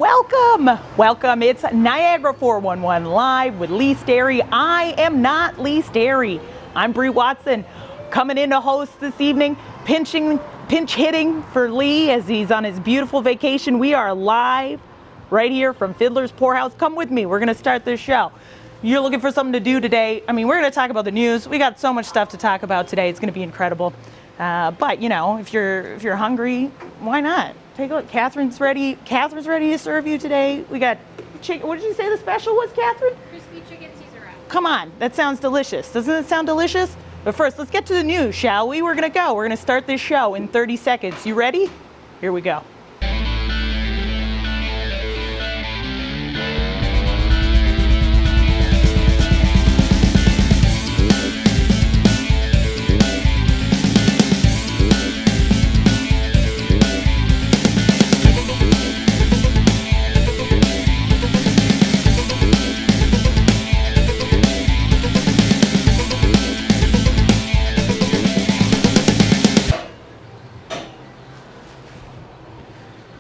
Welcome. It's Niagara 411 Live with Lee Sterry. I am not Lee Sterry. I'm Bree Watson, coming in to host this evening, pinch hitting for Lee as he's on his beautiful vacation. We are live right here from Fiddler's Poorhouse. Come with me. We're going to start this show. You're looking for something to do today. I mean, we're going to talk about the news. We got so much stuff to talk about today. It's going to be incredible. But you know, if you're hungry, why not? Take a look. Catherine's ready. Catherine's ready to serve you today. We got chicken. What did you say the special was, Catherine? Crispy chicken Caesar wrap. Come on, that sounds delicious. Doesn't it sound delicious? But first, let's get to the news, shall we? We're going to start this show in 30 seconds. You ready? Here we go.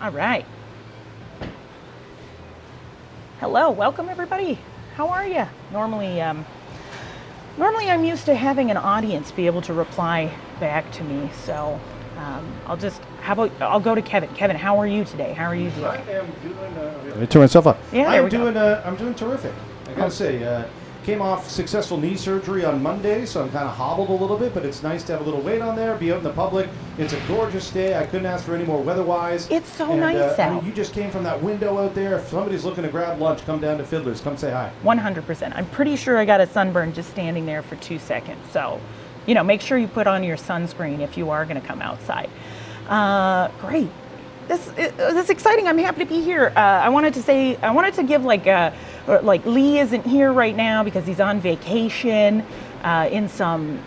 All right. Hello, welcome everybody. How are you? Normally I'm used to having an audience be able to reply back to me. So I'll go to Kevin. Kevin, how are you today? How are you doing? I am doing. Let me turn myself up. Yeah, I'm doing terrific. I gotta say, came off successful knee surgery on Monday, so I'm kind of hobbled a little bit, but it's nice to have a little weight on there, be out in the public. It's a gorgeous day. I couldn't ask for any more weather-wise. It's so nice out. I mean, you just came from that window out there. If somebody's looking to grab lunch, come down to Fiddler's. Come say hi. 100%. I'm pretty sure I got a sunburn just standing there for 2 seconds. So, you know, make sure you put on your sunscreen if you are going to come outside. Great. This is exciting. I'm happy to be here. I wanted to give like Lee isn't here right now because he's on vacation in some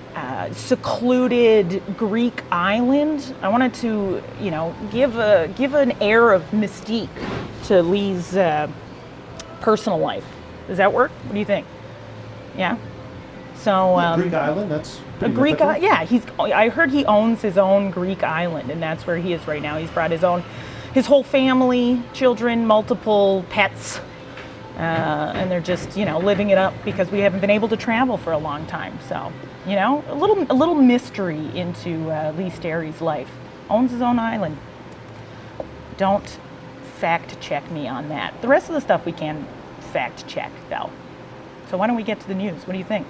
secluded Greek island. I wanted to, you know, give an air of mystique to Lee's personal life. Does that work? What do you think? Yeah. So Greek island. That's a Greek. Yeah, I heard he owns his own Greek island, and that's where he is right now. He's brought his whole family, children, multiple pets. And they're just, you know, living it up because we haven't been able to travel for a long time. So, you know, a little mystery into Lee Sterry's life. Owns his own island. Don't fact check me on that. The rest of the stuff we can fact check, though. So why don't we get to the news? What do you think?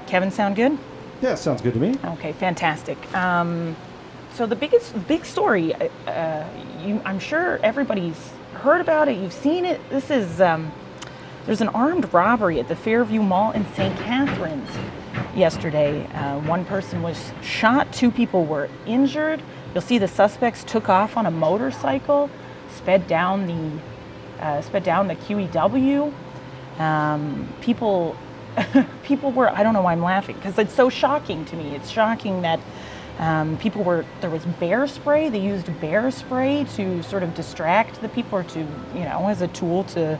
Kevin, sound good? Yeah, sounds good to me. Okay, fantastic. So the big story, I'm sure everybody's heard about it, you've seen it. This is, there's an armed robbery at the Fairview Mall in St. Catharines yesterday. One person was shot, 2 people were injured. You'll see the suspects took off on a motorcycle, sped down the QEW. People were, I don't know why I'm laughing, because it's so shocking to me. It's shocking that there was bear spray. They used bear spray to sort of distract the people, or to, you know, as a tool to,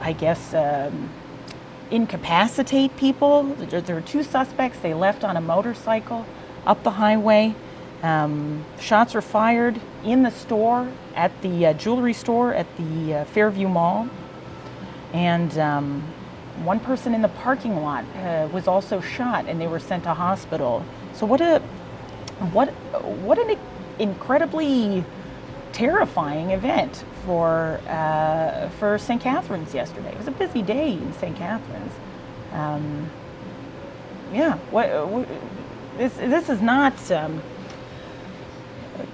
I guess, incapacitate people. There were 2 suspects. They left on a motorcycle up the highway. Shots were fired in the store, at the jewelry store at the Fairview Mall. And one person in the parking lot was also shot, and they were sent to hospital. So what an incredibly terrifying event for St. Catharines yesterday. It was a busy day in St. Catharines.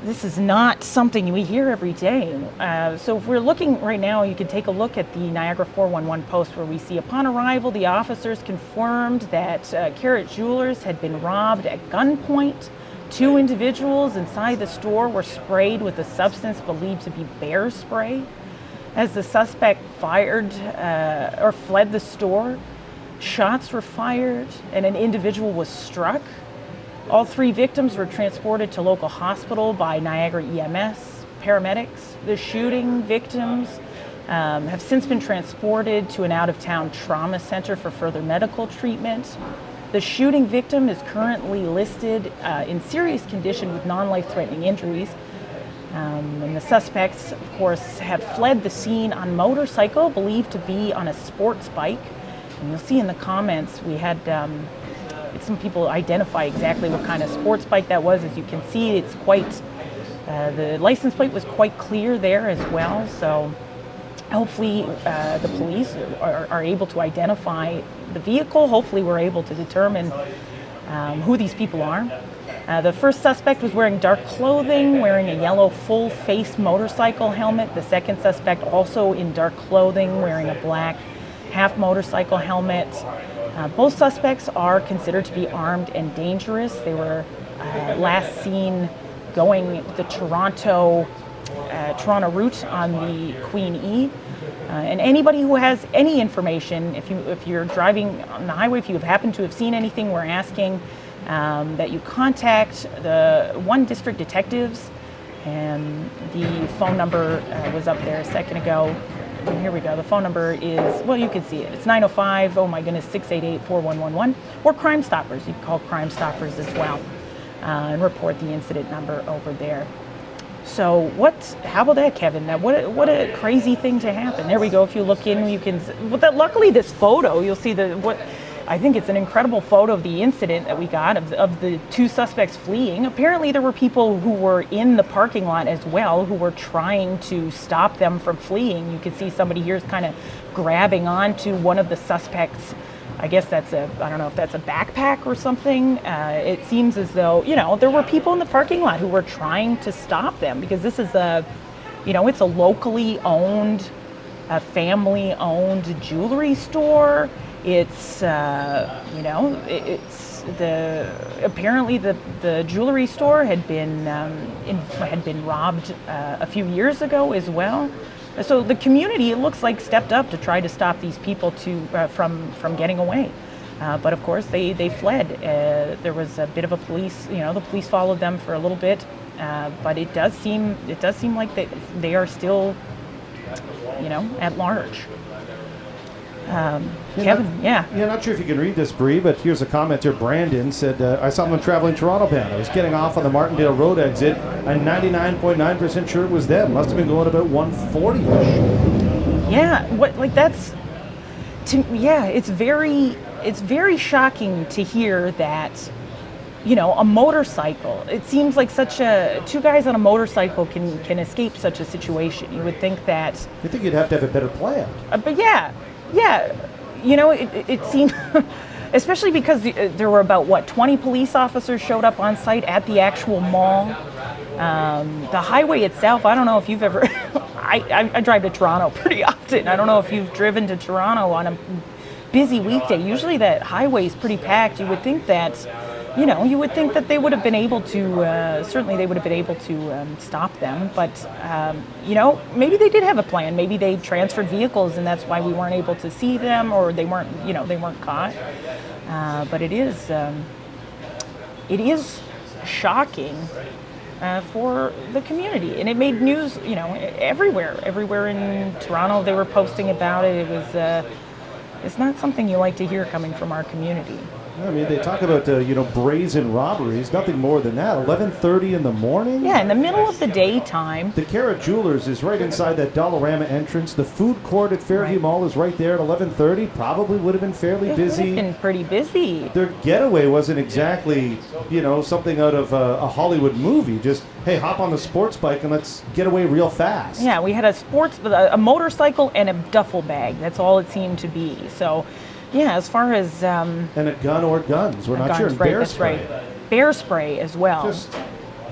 This is not something we hear every day. So if we're looking right now, you can take a look at the Niagara 411 post, where we see, upon arrival, the officers confirmed that Carrot Jewelers had been robbed at gunpoint. 2 individuals inside the store were sprayed with a substance believed to be bear spray. As the suspect fled the store, shots were fired and an individual was struck. All 3 victims were transported to local hospital by Niagara EMS paramedics. The shooting victims have since been transported to an out-of-town trauma center for further medical treatment. The shooting victim is currently listed in serious condition with non-life-threatening injuries. And the suspects, of course, have fled the scene on motorcycle, believed to be on a sports bike. And you'll see in the comments we had some people identify exactly what kind of sports bike that was. As you can see, it's quite, the license plate was quite clear there as well. So hopefully the police are able to identify the vehicle. Hopefully we're able to determine who these people are. The first suspect was wearing dark clothing, wearing a yellow full-face motorcycle helmet. The second suspect also in dark clothing, wearing a black half motorcycle helmet. Both suspects are considered to be armed and dangerous. They were last seen going the Toronto route on the Queen E. And anybody who has any information, if you're driving on the highway, if you happen to have seen anything, we're asking that you contact the 1 district detectives. And the phone number was up there a second ago. And here we go. The phone number is, well, you can see it. It's 905, oh my goodness, 688-4111. Or Crime Stoppers. You can call Crime Stoppers as well and report the incident number over there. So how about that, Kevin? Now, what a crazy thing to happen. There we go. If you look in, you can, luckily this photo, you'll see I think it's an incredible photo of the incident that we got of the 2 suspects fleeing. Apparently there were people who were in the parking lot as well who were trying to stop them from fleeing. You can see somebody here is kind of grabbing onto one of the suspects. I guess I don't know if that's a backpack or something. It seems as though, there were people in the parking lot who were trying to stop them because this is it's a locally owned, family-owned jewelry store. It's, apparently the jewelry store had been robbed a few years ago as well. So the community, it looks like, stepped up to try to stop these people from getting away. But of course they fled. There was a bit of a police, the police followed them for a little bit. But it does seem like they are still, at large. Kevin, yeah. Yeah, not sure if you can read this, Bree, but here's a commenter. Brandon said, I saw them traveling Toronto bound. I was getting off on the Martindale Road exit. I'm 99.9% sure it was them. Must have been going about 140-ish. Yeah, it's very shocking to hear that, a motorcycle. It seems like 2 guys on a motorcycle can escape such a situation. You would think that. You think you'd have to have a better plan. But yeah, it seemed, especially because there were about 20 police officers showed up on site at the actual mall. The highway itself, I don't know if you've ever, I drive to Toronto pretty often. I don't know if you've driven to Toronto on a busy weekday. Usually that highway is pretty packed. You would think that, they would have been able to, certainly they would have been able to stop them. But, maybe they did have a plan. Maybe they transferred vehicles and that's why we weren't able to see them, or they weren't caught. But it is shocking for the community. And it made news, everywhere in Toronto. They were posting about it. It was, it's not something you like to hear coming from our community. I mean, they talk about, brazen robberies, nothing more than that. 11:30 in the morning? Yeah, in the middle of the daytime. The Carrot Jewelers is right inside that Dollarama entrance. The food court at Fairview Mall is right there at 11:30. Probably would have been fairly busy. It would have been pretty busy. Their getaway wasn't exactly, something out of a Hollywood movie. Just, hey, hop on the sports bike and let's get away real fast. Yeah, we had a motorcycle and a duffel bag. That's all it seemed to be. So, yeah, as far as... and a gun or guns. We're not sure. Right, bear that's spray. Right. Bear spray as well.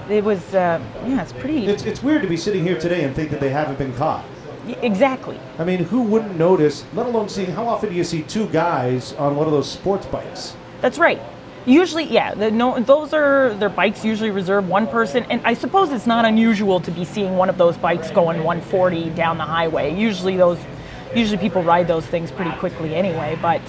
It was, it's pretty... It's weird to be sitting here today and think that they haven't been caught. Exactly. I mean, who wouldn't notice, let alone seeing, how often do you see 2 guys on one of those sports bikes? That's right. Usually, yeah, those are their bikes usually reserve one person, and I suppose it's not unusual to be seeing one of those bikes going 140 down the highway. Usually people ride those things pretty quickly anyway, but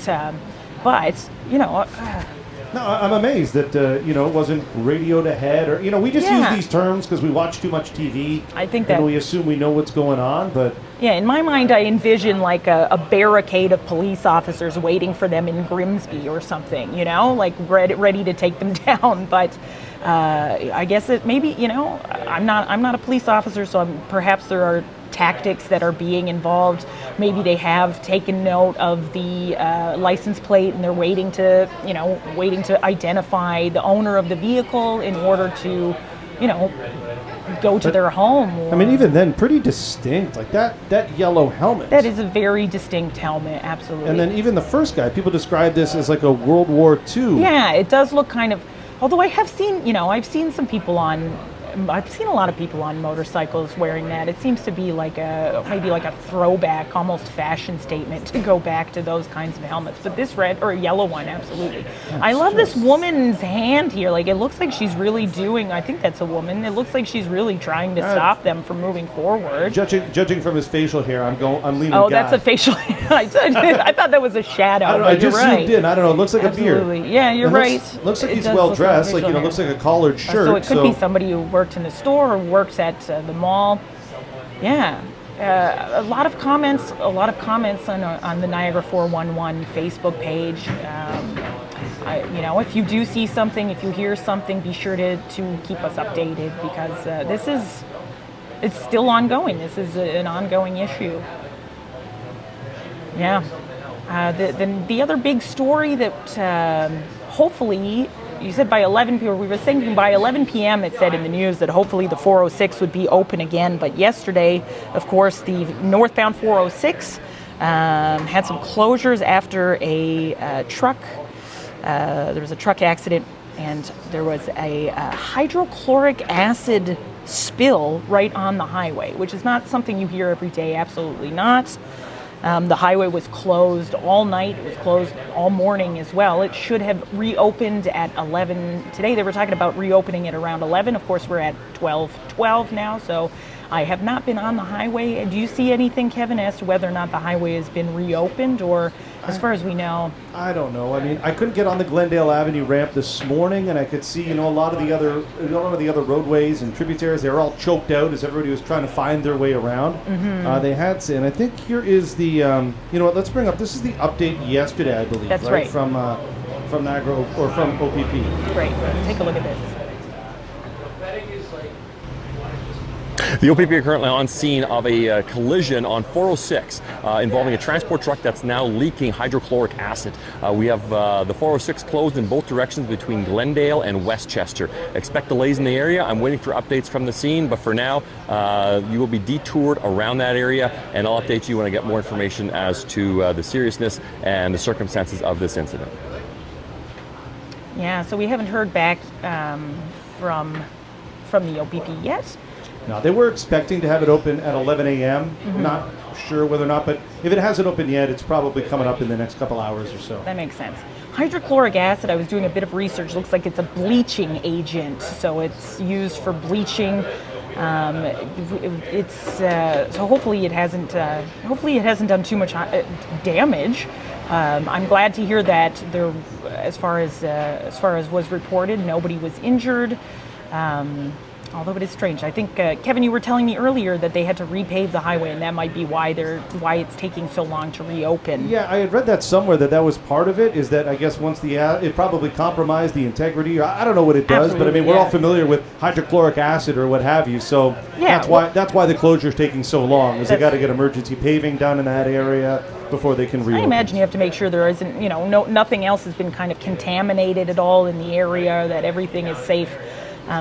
No, I'm amazed that it wasn't radioed ahead, or we just use these terms because we watch too much TV. I think that, and we assume we know what's going on, but in my mind, I envision like a barricade of police officers waiting for them in Grimsby or something, like ready to take them down. But I guess it maybe I'm not a police officer, so perhaps there are tactics that are being involved. Maybe they have taken note of the license plate and they're waiting to identify the owner of the vehicle in order to, go to their home. I mean, even then, pretty distinct. Like that yellow helmet. That is a very distinct helmet, absolutely. And then even the first guy, people describe this as like a World War II. Yeah, it does look kind of. Although I have seen, I've seen a lot of people on motorcycles wearing that. It seems to be maybe like a throwback, almost fashion statement to go back to those kinds of helmets. But this red or yellow one, absolutely. I love this woman's hand here. Like, it looks like she's really I think that's a woman. It looks like she's really trying to stop them from moving forward. Judging from his facial hair, I'm leaning. Oh, that's a facial hair. I thought that was a shadow. I don't know. I just zoomed in. I don't know. It looks like absolutely. a beard. Yeah, you're right. Looks like he's well dressed. Like looks like a collared shirt. So it could be somebody who worked in the store or works at the mall. Yeah, a lot of comments on the Niagara 411 Facebook page. If you do see something, if you hear something, be sure to keep us updated, because it's still ongoing. This is an ongoing issue. Yeah. The other big story that hopefully, you said by 11 p.m., we were thinking by 11 p.m. it said in the news that hopefully the 406 would be open again. But yesterday, of course, the northbound 406 had some closures after a truck. There was a truck accident, and there was a hydrochloric acid spill right on the highway, which is not something you hear every day, absolutely not. The highway was closed all night. It was closed all morning as well. It should have reopened at 11. Today they were talking about reopening at around 11. Of course, we're at 12 now, so I have not been on the highway. Do you see anything, Kevin, as to whether or not the highway has been reopened, or as far as we know? I don't know. I mean, I couldn't get on the Glendale Avenue ramp this morning, and I could see, a lot of the other roadways and tributaries. They were all choked out as everybody was trying to find their way around. Mm-hmm. They had to, and I think here is the, let's bring up. This is the update yesterday, I believe. That's right. From Niagara or from OPP. Great. Take a look at this. The OPP are currently on scene of a collision on 406 involving a transport truck that's now leaking hydrochloric acid. We have the 406 closed in both directions between Glendale and Westchester. Expect delays in the area. I'm waiting for updates from the scene, but for now, you will be detoured around that area, and I'll update you when I get more information as to the seriousness and the circumstances of this incident. Yeah, so we haven't heard back from the OPP yet. No, they were expecting to have it open at 11 a.m. Mm-hmm. Not sure whether or not, but if it hasn't opened yet, it's probably coming up in the next couple hours or so. That makes sense. Hydrochloric acid, I was doing a bit of research, looks like it's a bleaching agent, so it's used for bleaching. So hopefully it hasn't done too much damage. I'm glad to hear that there, as far as was reported, nobody was injured. Although it is strange. I think, Kevin, you were telling me earlier that they had to repave the highway, and that might be why it's taking so long to reopen. Yeah, I had read that somewhere that was part of it, is that I guess once it probably compromised the integrity, or I don't know what it does, but I mean, we're all familiar with hydrochloric acid or what have you, so that's why the closure is taking so long, is they got to get emergency paving done in that area before they can reopen. I imagine you have to make sure there isn't, nothing else has been kind of contaminated at all in the area, that everything is safe.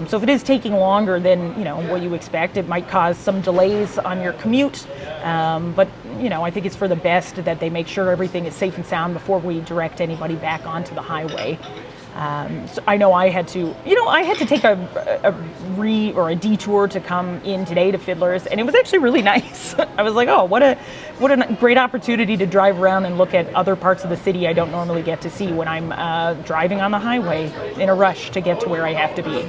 So if it is taking longer than what you expect, it might cause some delays on your commute. But I think it's for the best that they make sure everything is safe and sound before we direct anybody back onto the highway. So I know I had to take a detour to come in today to Fiddler's, and it was actually really nice. I was like, oh, what a great opportunity to drive around and look at other parts of the city I don't normally get to see when I'm driving on the highway in a rush to get to where I have to be.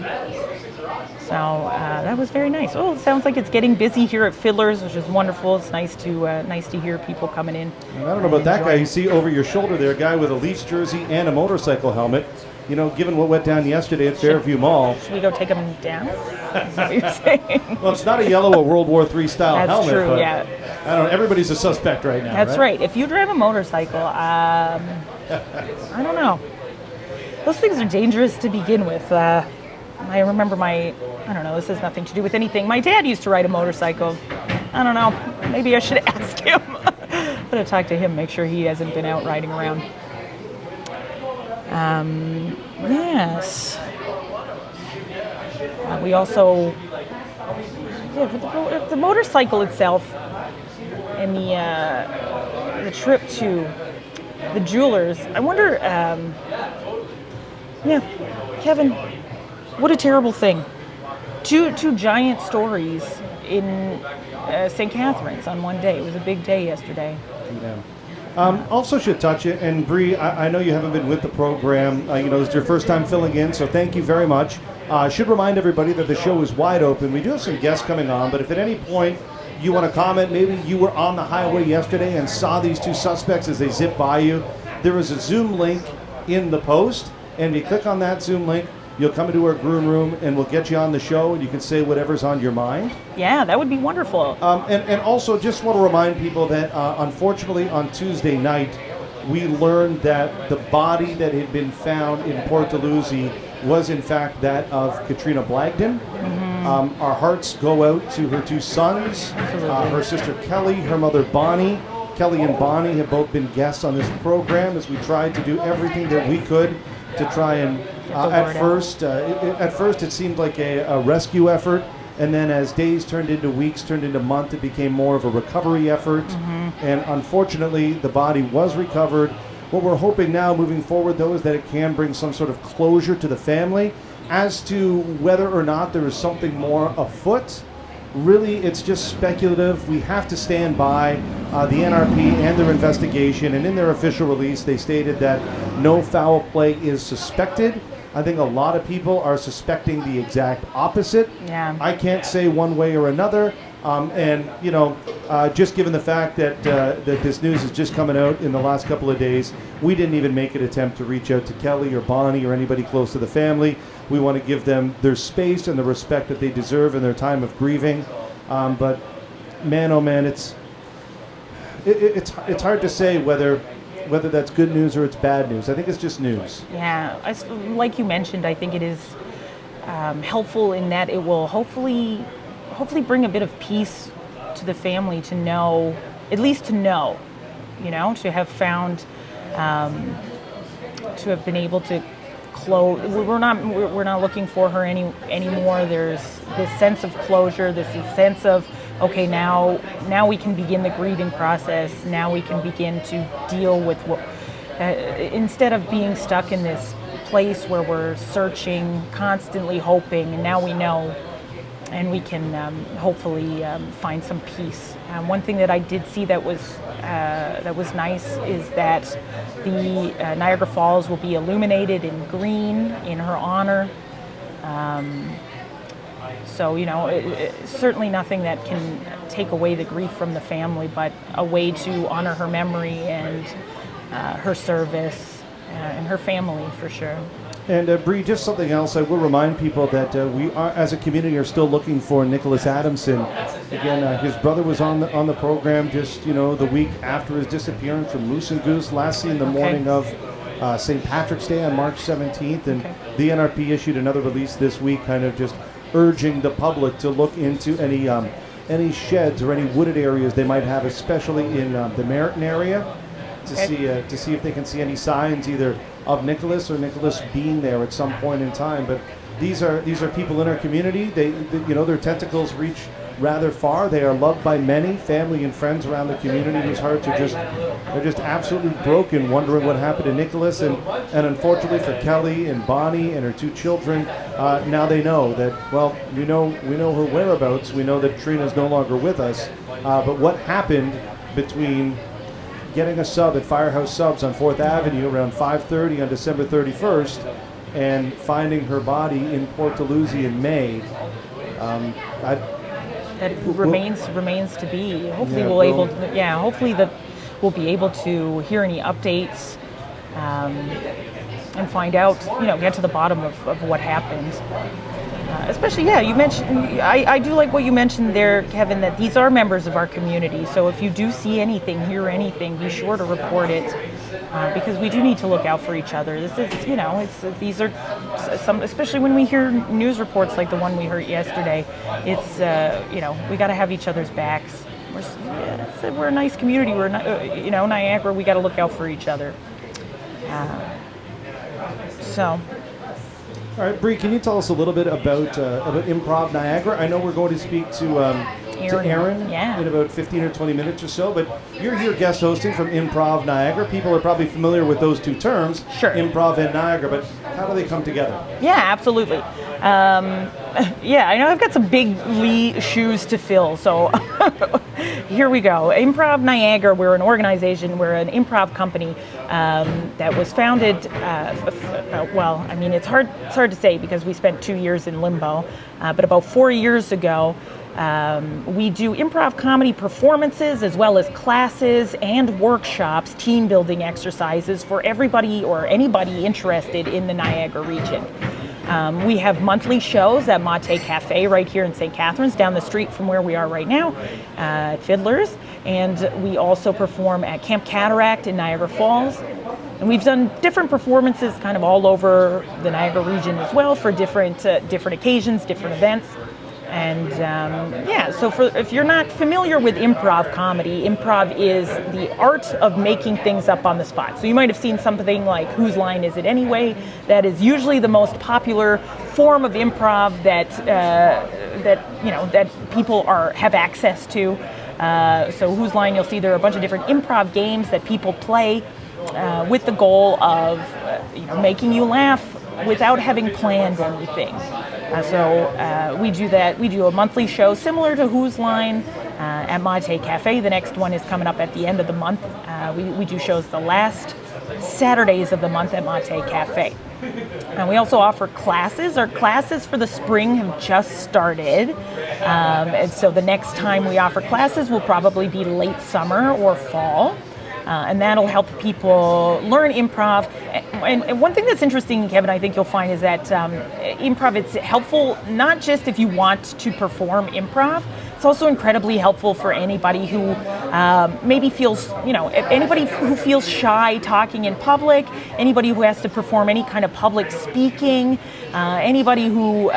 So that was very nice. Oh, it sounds like it's getting busy here at Fiddler's, which is wonderful. It's nice to hear people coming in. I don't know about that guy you see over your shoulder there, a guy with a Leafs jersey and a motorcycle helmet. given what went down yesterday at Fairview Mall. Should we go take them down? Is that what you're saying? Well, it's not a yellow World War III style That's helmet. true, but yeah. I don't know. Everybody's a suspect right now. That's right. If you drive a motorcycle, I don't know. Those things are dangerous to begin with. I remember I don't know, this has nothing to do with anything. My dad used to ride a motorcycle. I don't know. Maybe I should ask him. I'm going to talk to him, make sure he hasn't been out riding around. Yes. We also, the motorcycle itself and the trip to the jewelers. I wonder, Kevin, what a terrible thing. Two giant stories in St. Catharines on one day. It was a big day yesterday. Yeah. Also should touch it, and Bree, I know you haven't been with the program. This is your first time filling in, so thank you very much. Should remind everybody that the show is wide open. We do have some guests coming on, but if at any point you want to comment, maybe you were on the highway yesterday and saw these two suspects as they zip by you, there is a Zoom link in the post, and if you click on that Zoom link, you'll come into our green room, and we'll get you on the show, and you can say whatever's on your mind. Yeah, that would be wonderful. And also, just want to remind people that, unfortunately, on Tuesday night, we learned that the body that had been found in Port Dalhousie was, in fact, that of Katrina Blagden. Mm-hmm. Our hearts go out to her two sons, her sister Kelly, her mother Bonnie. Kelly and Bonnie have both been guests on this program as we tried to do everything that we could to try and at first it seemed like a rescue effort, and then as days turned into weeks, turned into months, it became more of a recovery effort. Mm-hmm. And unfortunately the body was recovered. What we're hoping now moving forward, though, is that it can bring some sort of closure to the family as to whether or not there is something more afoot. Really, it's just speculative. We have to stand by the NRP and their investigation, and in their official release, they stated that no foul play is suspected. I think a lot of people are suspecting the exact opposite. Yeah. I can't say one way or another. Just given the fact that this news is just coming out in the last couple of days, we didn't even make an attempt to reach out to Kelly or Bonnie or anybody close to the family. We want to give them their space and the respect that they deserve in their time of grieving. But man, oh man, it's hard to say whether that's good news or it's bad news. I think it's just news. Yeah, like you mentioned, I think it is helpful in that it will hopefully bring a bit of peace to the family to know, at least to know, to have found, to have been able to close. We're not looking for her anymore. There's this sense of closure. This sense of, okay, now we can begin the grieving process. Now we can begin to deal with what, instead of being stuck in this place where we're searching, constantly hoping, and now we know, and we can hopefully find some peace. One thing that I did see that was nice is that the Niagara Falls will be illuminated in green in her honor. So, certainly nothing that can take away the grief from the family, but a way to honor her memory and her service and her family for sure. And Bree, just something else, I will remind people that we are, as a community, are still looking for Nicholas Adamson. Again, his brother was on the program just the week after his disappearance from Moose and Goose, last seen the morning of St. Patrick's Day on March 17th, and the NRP issued another release this week, kind of just urging the public to look into any sheds or any wooded areas they might have, especially in the Meriton area, to see if they can see any signs either of Nicholas or Nicholas being there at some point in time. But these are people in our community. They their tentacles reach rather far. They are loved by many, family and friends around the community whose hearts are just absolutely broken, wondering what happened to Nicholas. And unfortunately for Kelly and Bonnie and her two children, now they know that, well, we know her whereabouts. We know that Trina's no longer with us. But what happened between getting a sub at Firehouse Subs on 4th Avenue around 5:30 on December 31st and finding her body in Port Dalhousie in May, that remains to be. Hopefully we'll be able to hear any updates. and find out, get to the bottom of what happened. Especially, you mentioned, I do like what you mentioned there, Kevin, that these are members of our community. So if you do see anything, hear anything, be sure to report it, because we do need to look out for each other. This is, these are some, especially when we hear news reports like the one we heard yesterday, it's, we got to have each other's backs. We're a nice community. We're, Niagara, we got to look out for each other. All right, Bree, can you tell us a little bit about Improv Niagara? I know we're going to speak to Aaron in about 15 or 20 minutes or so, but you're here guest hosting from Improv Niagara. People are probably familiar with those two terms, sure. Improv and Niagara, but how do they come together? Yeah, absolutely. I know I've got some big shoes to fill, so here we go. Improv Niagara, we're an organization, we're an improv company that was founded, it's hard to say because we spent 2 years in limbo, but about 4 years ago, we do improv comedy performances as well as classes and workshops, team building exercises for everybody or anybody interested in the Niagara region. We have monthly shows at Mate Cafe right here in St. Catharines, down the street from where we are right now, at Fiddler's. And we also perform at Camp Cataract in Niagara Falls. And we've done different performances kind of all over the Niagara region as well for different occasions, different events. And so if you're not familiar with improv comedy, improv is the art of making things up on the spot. So you might have seen something like Whose Line Is It Anyway? That is usually the most popular form of improv that people have access to. So Whose Line, you'll see there are a bunch of different improv games that people play with the goal of making you laugh without having planned anything. We do that. We do a monthly show similar to Whose Line at Mate Cafe. The next one is coming up at the end of the month. We do shows the last Saturdays of the month at Mate Cafe. And we also offer classes. Our classes for the spring have just started. And so the next time we offer classes will probably be late summer or fall. And that'll help people learn improv. And one thing that's interesting, Kevin, I think you'll find is that improv, it's helpful not just if you want to perform improv, it's also incredibly helpful for anybody who maybe feels, anybody who feels shy talking in public, anybody who has to perform any kind of public speaking, anybody who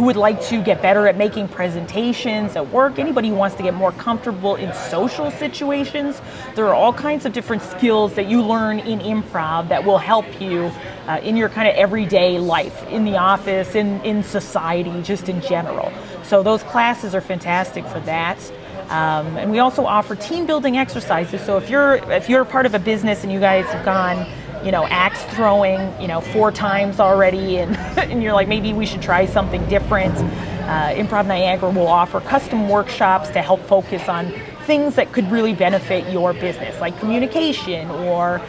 would like to get better at making presentations at work, anybody who wants to get more comfortable in social situations. There are all kinds of different skills that you learn in improv that will help you in your kind of everyday life, in the office, in society, just in general. So those classes are fantastic for that. And we also offer team building exercises. So if you're part of a business and you guys have gone, axe throwing, 4 times already, and you're like, maybe we should try something different. Improv Niagara will offer custom workshops to help focus on things that could really benefit your business, like communication or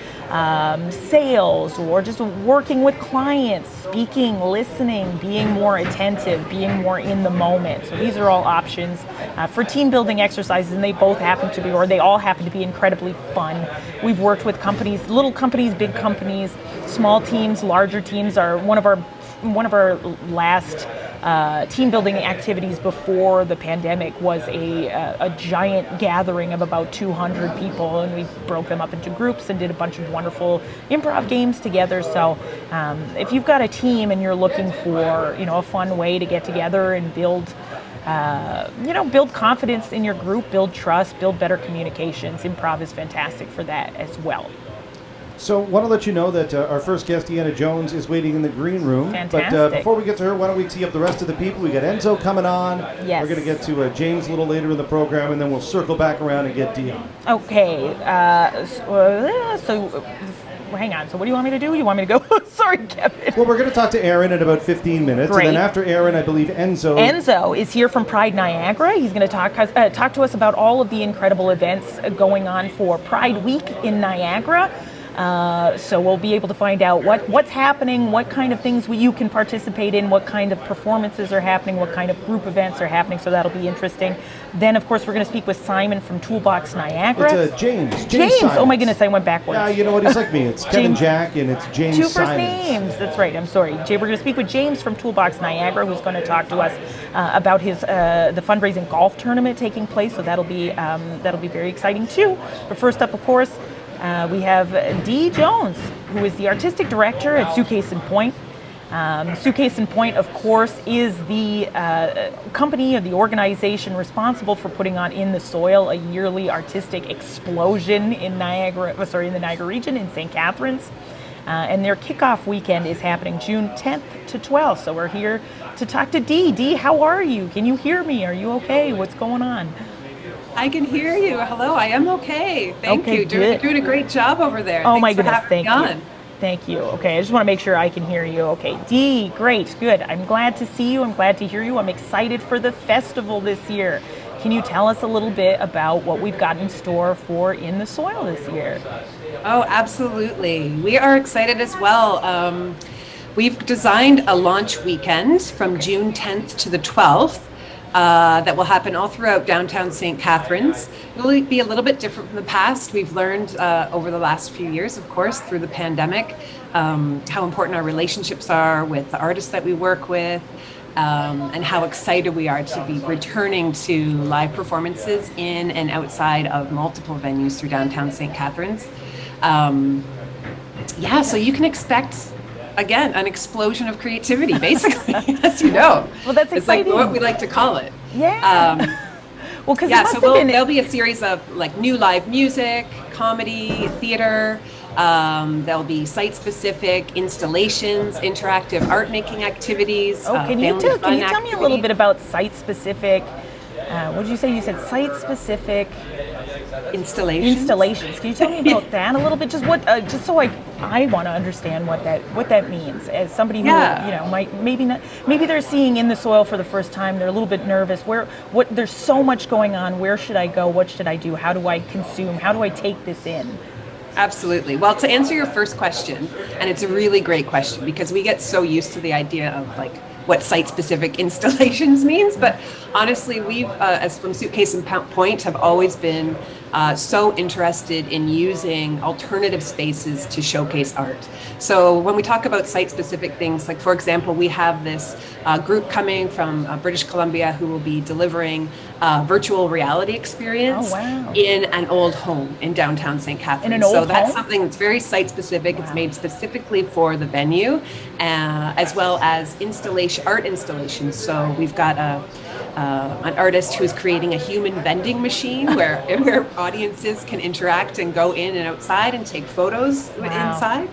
sales, or just working with clients, speaking, listening, being more attentive, being more in the moment. So these are all options for team building exercises, and they all happen to be incredibly fun. We've worked with companies, little companies, big companies, small teams, larger teams. Are one of our last team building activities before the pandemic was a giant gathering of about 200 people, and we broke them up into groups and did a bunch of wonderful improv games together. So if you've got a team and you're looking for a fun way to get together and build confidence in your group, build trust, build better communications, improv is fantastic for that as well. So I want to let you know that our first guest, Deanna Jones, is waiting in the green room. Fantastic. But before we get to her, why don't we tee up the rest of the people? We got Enzo coming on. Yes. We're going to get to James a little later in the program, and then we'll circle back around and get Dion. Okay. So hang on. So what do you want me to do? You want me to go? Sorry, Kevin. Well, we're going to talk to Aaron in about 15 minutes. Great. And then after Aaron, I believe Enzo is here from Pride Niagara. He's going to talk to us about all of the incredible events going on for Pride Week in Niagara. So we'll be able to find out what's happening, what kind of things you can participate in, what kind of performances are happening, what kind of group events are happening. So that'll be interesting. Then, of course, we're going to speak with Simon from Toolbox Niagara. It's James. James. Simons. Oh my goodness, I went backwards. Yeah, you know what? He's like me. It's Kevin Jack and it's James Two first Simons. names. That's right. I'm sorry. We're going to speak with James from Toolbox Niagara, who's going to talk to us about his the fundraising golf tournament taking place. So that'll be very exciting too. But first up, of course, we have Deanna Jones, who is the artistic director at Suitcase and Point. Suitcase and Point, of course, is the company or the organization responsible for putting on In the Soil, a yearly artistic explosion in the Niagara region in St. Catharines. And their kickoff weekend is happening June 10th to 12th. So we're here to talk to Dee. Dee, how are you? Can you hear me? Are you okay? What's going on? I can hear you. Hello, I am okay. Thank you. You're doing a great job over there. Oh Thanks my goodness, for having me on. Thank you. Okay, I just want to make sure I can hear you. Okay, Dee, great, good. I'm glad to see you. I'm glad to hear you. I'm excited for the festival this year. Can you tell us a little bit about what we've got in store for In the Soil this year? Oh, absolutely. We are excited as well. We've designed a launch weekend from June 10th to the 12th. That will happen all throughout downtown St. Catharines. It will be a little bit different from the past. We've learned over the last few years, of course, through the pandemic, how important our relationships are with the artists that we work with, and how excited we are to be returning to live performances in and outside of multiple venues through downtown St. Catharines. So you can expect, again, an explosion of creativity, basically, as you know. Well, that's exciting. It's like what we like to call it. Yeah. Well, because there'll be a series of like new live music, comedy, theater. There'll be site-specific installations, interactive art-making activities. Can you tell me a little bit about site-specific? What did you say? You said site-specific installations. Can you tell me about that a little bit? Just what? Just so I want to understand what that means. As somebody who might maybe they're seeing In the Soil for the first time. They're a little bit nervous. There's so much going on. Where should I go? What should I do? How do I consume? How do I take this in? Absolutely. Well, to answer your first question, and it's a really great question because we get so used to the idea of like what site-specific installations means, but honestly, we've, as from Suitcase and Point, have always been so interested in using alternative spaces to showcase art. So when we talk about site-specific things, like for example, we have this group coming from British Columbia who will be delivering virtual reality experience in an old home in downtown St. Catharines. That's something that's very site-specific. Wow. It's made specifically for the venue, as well as art installations. So we've got an artist who is creating a human vending machine where audiences can interact and go in and outside and take photos inside.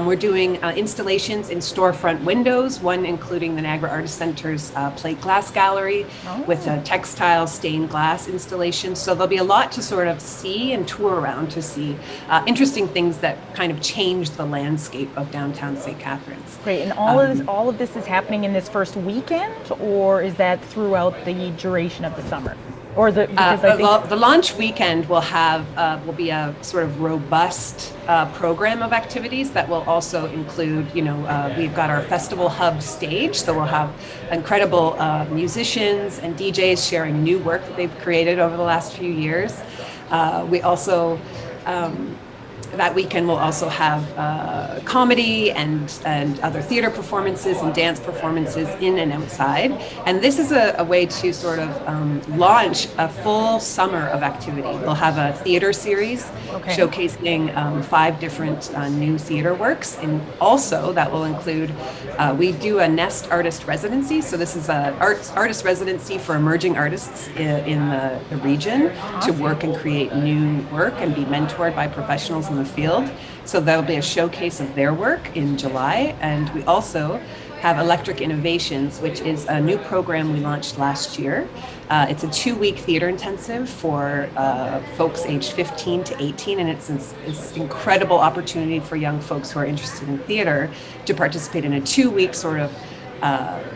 We're doing installations in storefront windows, one including the Niagara Artist Center's plate glass gallery with a textile stained glass installation. So there'll be a lot to sort of see and tour around to see interesting things that kind of change the landscape of downtown St. Catharines. Great, and all of this is happening in this first weekend, or is that throughout the duration of the summer? Or the launch weekend will be a sort of robust program of activities that will also include, we've got our festival hub stage, so we'll have incredible musicians and DJs sharing new work that they've created over the last few years. We also that weekend we'll also have comedy and other theater performances and dance performances in and outside. And this is a way to sort of launch a full summer of activity. We'll have a theater series showcasing 5 different new theater works. And also that will include, we do a Nest Artist Residency. So this is an artist residency for emerging artists in the region to work and create new work and be mentored by professionals in the field. So there'll be a showcase of their work in July. And we also have Electric Innovations, which is a new program we launched last year. It's a 2-week theater intensive for folks aged 15 to 18, and it's this incredible opportunity for young folks who are interested in theater to participate in a 2-week sort of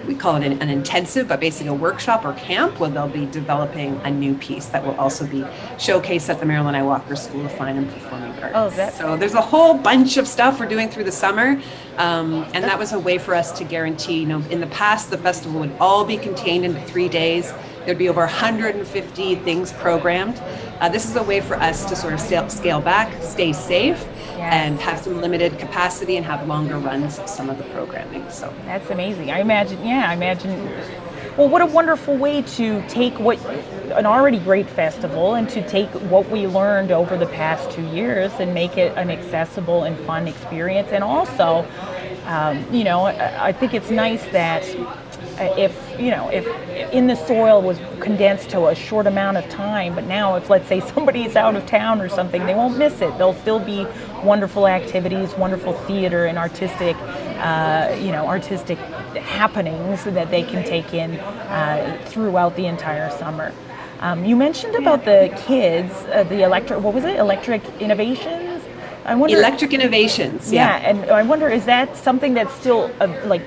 we call it an intensive, but basically a workshop or camp where they'll be developing a new piece that will also be showcased at the Marilyn I. Walker School of Fine and Performing Arts. So there's a whole bunch of stuff we're doing through the summer. And that was a way for us to guarantee, in the past, the festival would all be contained into 3 days. There'd be over 150 things programmed. This is a way for us to sort of scale back, stay safe, and have some limited capacity and have longer runs of some of the programming. So that's amazing. I imagine. Well, what a wonderful way to take an already great festival and to take what we learned over the past 2 years and make it an accessible and fun experience. And also, I think it's nice that if In the Soil was condensed to a short amount of time, but now if, let's say, somebody's out of town or something, they won't miss it. There'll still be wonderful activities, wonderful theater and artistic happenings that they can take in throughout the entire summer. You mentioned about the kids, the Electric Innovations? Electric Innovations, yeah. And I wonder, is that something that's still,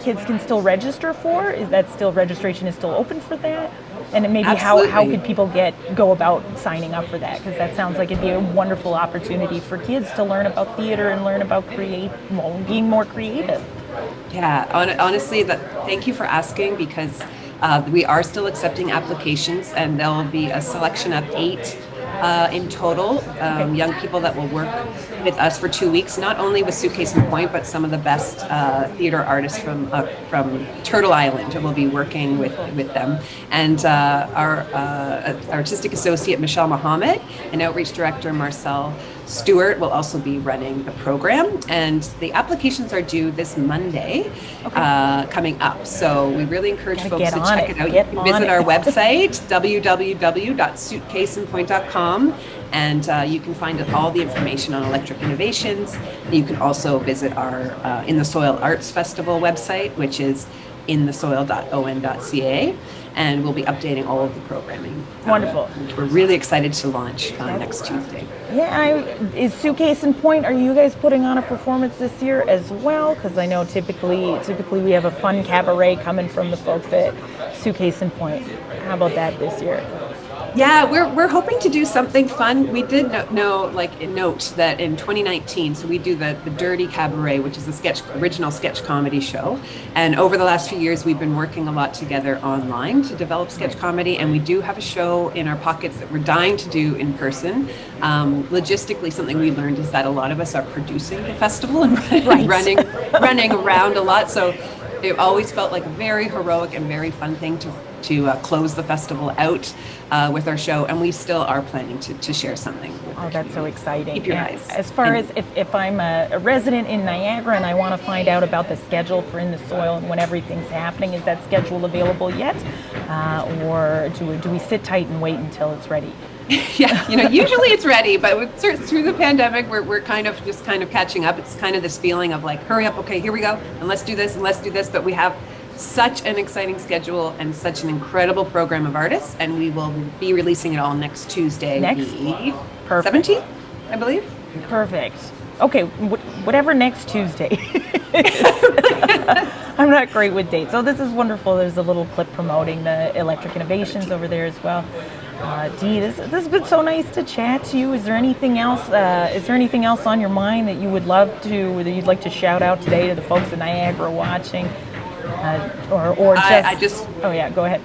kids can still register for? Is that still, registration is still open for that? And maybe how could people go about signing up for that? Because that sounds like it'd be a wonderful opportunity for kids to learn about theater and learn about being more creative. Yeah, honestly, thank you for asking, because we are still accepting applications, and there will be a selection of 8 in total, young people that will work with us for 2 weeks, not only with Suitcase and Point, but some of the best theater artists from Turtle Island will be working with them. And our artistic associate, Michelle Mohammed, and outreach director, Marcel Stewart, will also be running the program. And the applications are due this Monday coming up. So we really encourage folks to check it out. You can visit our website, www.suitcaseandpoint.com, and you can find all the information on Electric Innovations. You can also visit our In the Soil Arts Festival website, which is inthesoil.on.ca, and we'll be updating all of the programming. Wonderful. Which we're really excited to launch next Tuesday. Yeah, is Suitcase and Point, are you guys putting on a performance this year as well? Because I know typically we have a fun cabaret coming from the folks at Suitcase and Point. How about that this year? Yeah, we're hoping to do something fun. We did note that in 2019, so we do the Dirty Cabaret, which is a original sketch comedy show. And over the last few years, we've been working a lot together online to develop sketch comedy. And we do have a show in our pockets that we're dying to do in person. Logistically, something we learned is that a lot of us are producing the festival and running around a lot. So it always felt like a very heroic and very fun thing to close the festival out with our show, and we still are planning to share something. That's so exciting. Keep your eyes. As far as if I'm a resident in Niagara and I want to find out about the schedule for In the Soil and when everything's happening, is that schedule available yet? Or do we sit tight and wait until it's ready? Yeah, usually it's ready, but through the pandemic, we're kind of catching up. It's kind of this feeling of like, hurry up, okay, here we go, and let's do this, but we have such an exciting schedule and such an incredible program of artists, and we will be releasing it all next Tuesday, the 17th, I believe. Perfect. Okay, whatever next Tuesday. I'm not great with dates. So this is wonderful. There's a little clip promoting the Electric Innovations over there as well. Dee, this has been so nice to chat to you. Is there anything else? On your mind that you'd like to shout out today to the folks in Niagara watching? Or just? Oh yeah, go ahead.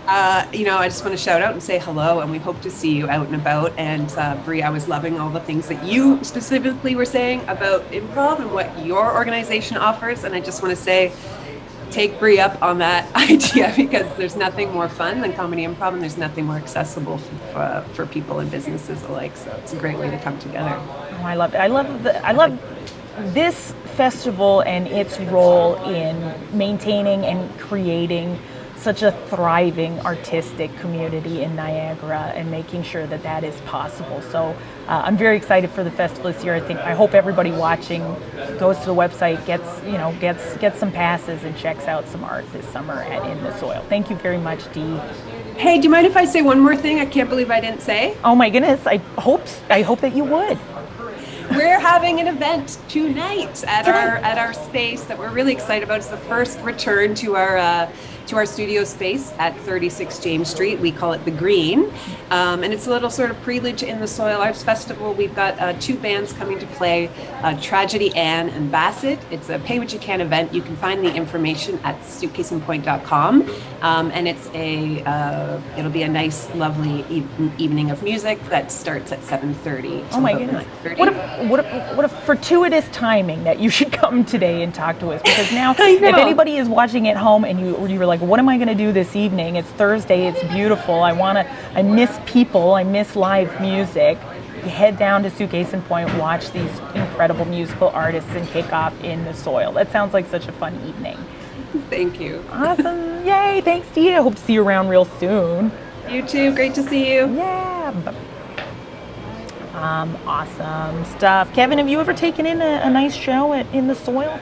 I just want to shout out and say hello, and we hope to see you out and about. And Bree, I was loving all the things that you specifically were saying about improv and what your organization offers. And I just want to say, take Bree up on that idea, because there's nothing more fun than comedy improv, and there's nothing more accessible for people and businesses alike. So it's a great way to come together. Oh, I love it. I love this festival and its role in maintaining and creating such a thriving artistic community in Niagara and making sure that is possible. So I'm very excited for the festival this year. I hope everybody watching goes to the website, gets some passes and checks out some art this summer at In the Soil. Thank you very much, Dee. Hey, do you mind if I say one more thing? I can't believe I didn't say. Oh my goodness, I hope that you would. We're having an event tonight at our space that we're really excited about. It's the first return to our studio space at 36 James Street. We call it The Green. And it's a little sort of prelude to In the Soil Arts Festival. We've got 2 bands coming to play, Tragedy Ann and Bassett. It's a pay what you can event. You can find the information at suitcaseandpoint.com. And it's it'll be a nice, lovely evening of music that starts at 7:30. Oh my goodness. What a fortuitous timing that you should come today and talk to us, because now if anybody is watching at home and you were like, what am I going to do this evening? It's Thursday, it's beautiful. I miss people, I miss live music. You head down to Suitcase and Point, watch these incredible musical artists and kick off In the Soil. That sounds like such a fun evening. Thank you. Awesome. Yay, thanks Dee. I hope to see you around real soon. You too. Great to see you. Yeah. Awesome stuff. Kevin, have you ever taken in a nice show at In the Soil?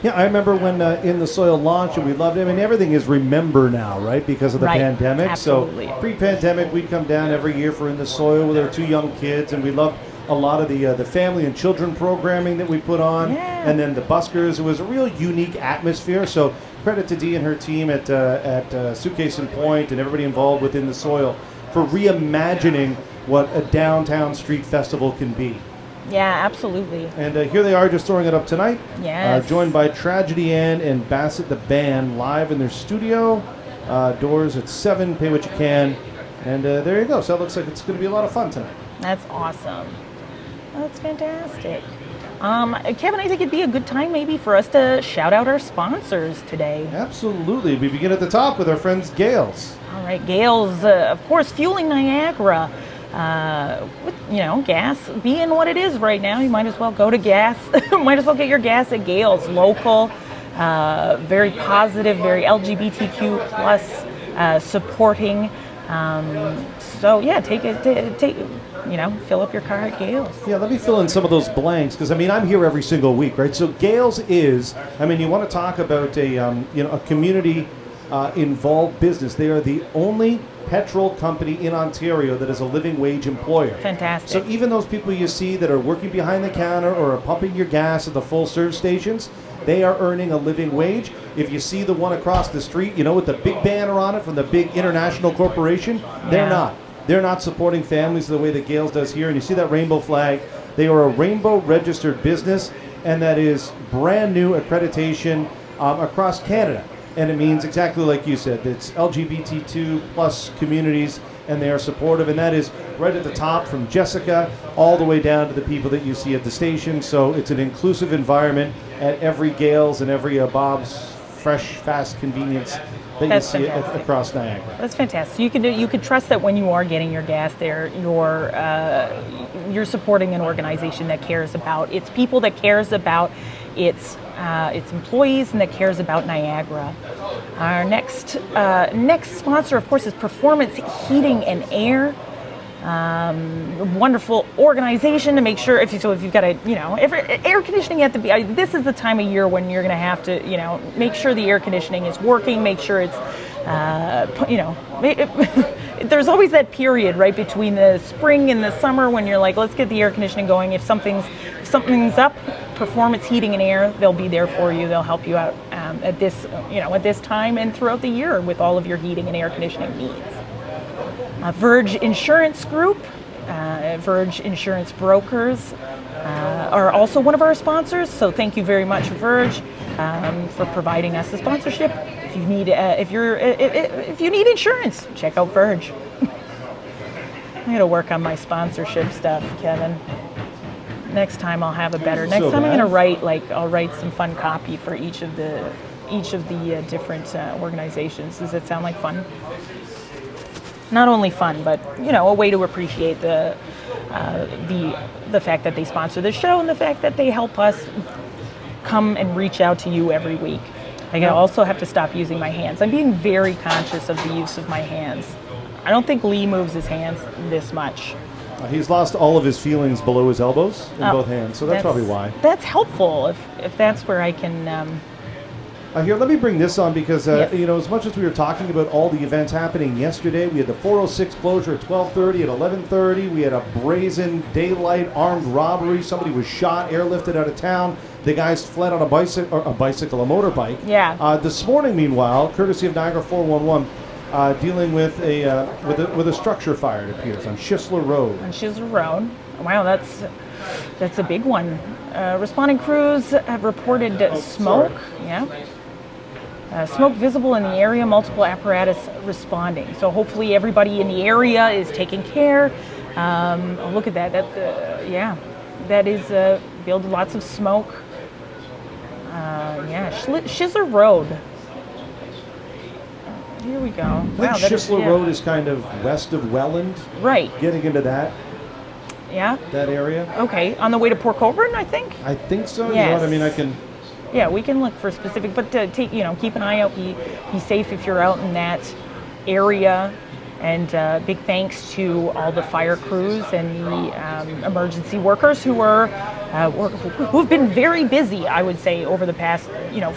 Yeah, I remember when In the Soil launched and we loved it. I mean, everything is remember now, right? Because of the pandemic. Absolutely. So pre-pandemic, we'd come down every year for In the Soil with our 2 young kids, and we loved a lot of the family and children programming that we put on. Yeah. And then the buskers. It was a real unique atmosphere. So credit to Dee and her team at Suitcase and Point and everybody involved with In the Soil for reimagining what a downtown street festival can be. Yeah, absolutely. And here they are just throwing it up tonight. Yes. Joined by Tragedy Ann and Bassett the band live in their studio. Doors at 7, pay what you can. And there you go. So it looks like it's going to be a lot of fun tonight. That's awesome. That's fantastic. Kevin, I think it'd be a good time maybe for us to shout out our sponsors today. Absolutely. We begin at the top with our friends Gales. All right, Gales, of course, fueling Niagara. With, gas being what it is right now, you might as well go to gas. Might as well get your gas at Gales, local, very positive, very LGBTQ plus supporting. So yeah, fill up your car at Gales. Yeah, let me fill in some of those blanks because I'm here every single week, right? So Gales is, you want to talk about a community involved business. They are the only petrol company in Ontario that is a living wage employer. Fantastic. So even those people you see that are working behind the counter or are pumping your gas at the full serve stations, they are earning a living wage. If you see the one across the street, with the big banner on it from the big international corporation, they're not. They're not supporting families the way that Gales does here. And you see that rainbow flag. They are a rainbow registered business, and that is brand new accreditation across Canada. And it means exactly like you said, it's LGBTQ plus communities, and they are supportive. And that is right at the top from Jessica all the way down to the people that you see at the station. So it's an inclusive environment at every Gales and every Bob's Fresh, Fast Convenience that you see across Niagara. That's fantastic. You can trust that when you are getting your gas there, you're supporting an organization that cares about its people, that cares about its employees, and that cares about Niagara. Our next sponsor, of course, is Performance Heating and Air. Wonderful organization to make sure if you've got air conditioning, you have to be. This is the time of year when you're going to have to make sure the air conditioning is working, make sure it's there's always that period right between the spring and the summer when you're like, let's get the air conditioning going. If something's up, Performance Heating and Air, they'll be there for you. They'll help you out at this time and throughout the year with all of your heating and air conditioning needs. Verge Insurance Group, Verge Insurance Brokers are also one of our sponsors. So thank you very much, Verge, for providing us the sponsorship. If you need if you need insurance, check out Verge. I got to work on my sponsorship stuff, Kevin. Next time I'll have a better. Next time I'm going to I'll write some fun copy for each of the different organizations. Does it sound like fun? Not only fun, but a way to appreciate the fact that they sponsor the show and the fact that they help us come and reach out to you every week. I also have to stop using my hands. I'm being very conscious of the use of my hands. I don't think Lee moves his hands this much. He's lost all of his feelings below his elbows in both hands, so that's probably why. That's helpful if that's where I can. Here, let me bring this on because, Yes. as much as we were talking about all the events happening yesterday, we had the 406 closure at 12:30, at 11:30. We had a brazen daylight armed robbery. Somebody was shot, airlifted out of town. The guys fled on a motorbike. Yeah. This morning, meanwhile, courtesy of Niagara 411, dealing with a structure fire, it appears, on Schisler Road. On Schisler Road. Wow, that's a big one. Responding crews have reported smoke. Yeah. Smoke visible in the area, multiple apparatus responding. So hopefully everybody in the area is taking care. Look at that. That is build lots of smoke. Schisler Road. Here we go. I think Schisler Road is kind of west of Welland. Right. Getting into that area. Okay. On the way to Port Colborne, I think. I think so. Yes. You know what I mean? I can. Yeah, we can look for specific, but keep an eye out. Be safe if you're out in that area. And big thanks to all the fire crews and the emergency workers who've been very busy, I would say, over the past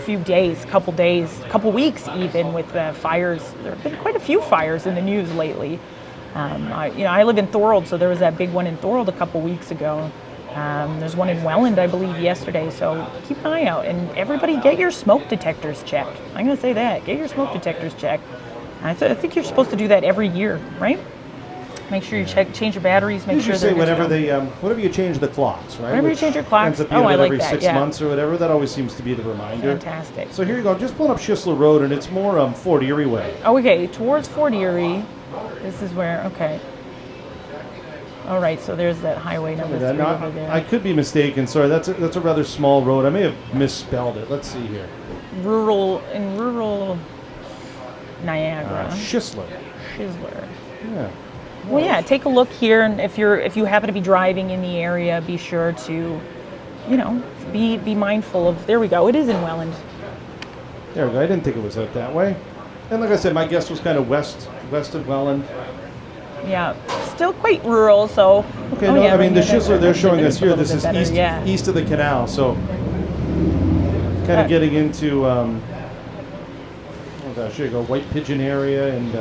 few days, couple weeks even, with fires. There have been quite a few fires in the news lately. I live in Feulled, so there was that big one in Feulled a couple weeks ago. There's one in Welland, I believe, yesterday. So keep an eye out, and everybody get your smoke detectors checked. I'm going to say that. Get your smoke detectors checked. I think you're supposed to do that every year, right? Make sure you change your batteries. Make sure. You say whenever you change the clocks, right? Whenever you change your clocks. Ends up being I like every that. 6 months or whatever. That always seems to be the reminder. Fantastic. So here you go. Just pulling up Schisler Road, and it's more Fort Erie way. Oh, okay. Towards Fort Erie. This is where. Okay. All right. So there's that highway number 3 over there. I could be mistaken. Sorry, that's a rather small road. I may have misspelled it. Let's see here. Rural Niagara. Schisler. Yeah. Well, yeah. Take a look here, and if you happen to be driving in the area, be sure to, be mindful of. There we go. It is in Welland. There we go. I didn't think it was out that way. And like I said, my guess was kind of west of Welland. Yeah. Still quite rural. So. Okay. The Schisler they're showing us here. This is east of the canal. So. Kind of getting into. Here you go, White Pigeon area, and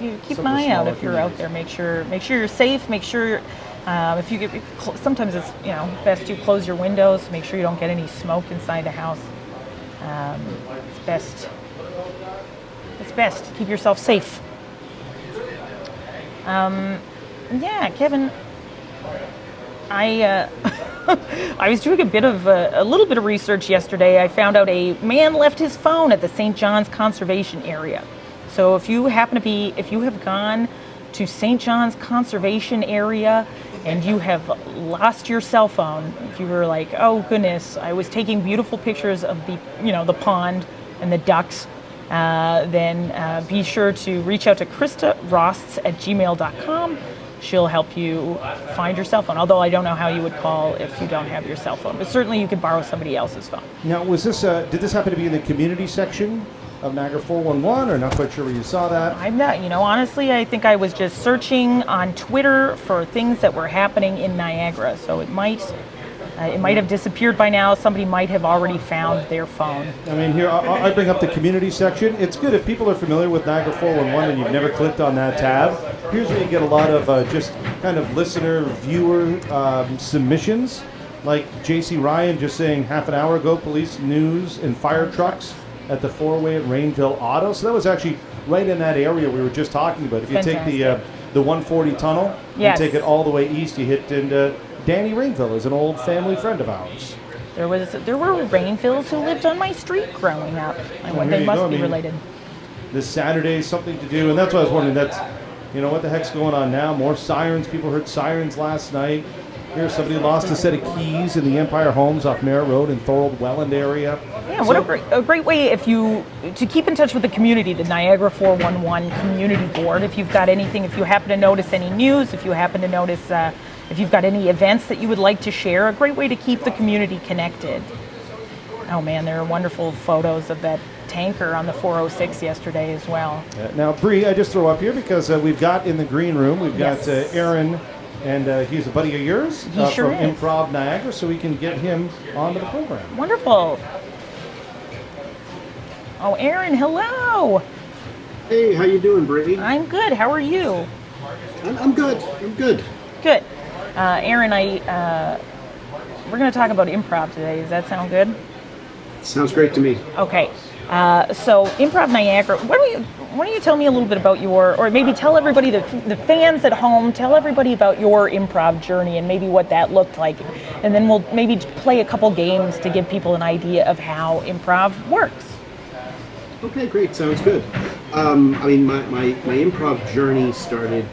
you keep an eye out if you're out there. Make sure you're safe. Make sure if you get sometimes it's best you close your windows. Make sure you don't get any smoke inside the house. It's best to keep yourself safe. Kevin, I was doing a little bit of research yesterday. I found out a man left his phone at the St. John's Conservation Area. So if you have gone to St. John's Conservation Area and you have lost your cell phone, if you were like, oh goodness, I was taking beautiful pictures of the pond and the ducks, then be sure to reach out to Krista Rosts at gmail.com. She'll help you find your cell phone, although I don't know how you would call if you don't have your cell phone. But certainly you could borrow somebody else's phone. Now, did this happen to be in the community section of Niagara 411, or not quite sure where you saw that? I'm not, honestly, I think I was just searching on Twitter for things that were happening in Niagara. So it might have disappeared by now. Somebody might have already found their phone. I mean, here, I bring up the community section. It's good if people are familiar with Niagara 411 and you've never clicked on that tab. Here's where you get a lot of just kind of listener, viewer submissions. Like J.C. Ryan just saying half an hour ago, police, news, and fire trucks at the four-way at Rainville Auto. So that was actually right in that area we were just talking about. If you take the 140 tunnel and take it all the way east, you hit into Danny Rainville is an old family friend of ours. There were Rainvilles who lived on my street growing up. They must be related. This Saturday is something to do, and that's why I was wondering. What the heck's going on now? More sirens. People heard sirens last night. Here's somebody lost a set of keys in the Empire Homes off Mare Road in Feulled, Welland area. Yeah, what a great way to keep in touch with the community, the Niagara 411 Community Board. If you've got anything, if you happen to notice any news, if you happen to notice, if you've got any events that you would like to share, a great way to keep the community connected. Oh man, there are wonderful photos of that tanker on the 406 yesterday as well. Now, Bree, I just throw up here because we've got in the green room, we've got Aaron, and he's a buddy of yours from Improv Niagara, so we can get him onto the program. Wonderful. Oh, Aaron, hello. Hey, how you doing, Brady? I'm good. How are you? I'm good. I'm good. Good. Aaron, we're going to talk about improv today. Does that sound good? Sounds great to me. Okay. So Improv Niagara, why don't you tell me a little bit about or maybe tell everybody, the fans at home, tell everybody about your improv journey and maybe what that looked like. And then we'll maybe play a couple games to give people an idea of how improv works. Okay, great. Sounds good. I mean, my improv journey started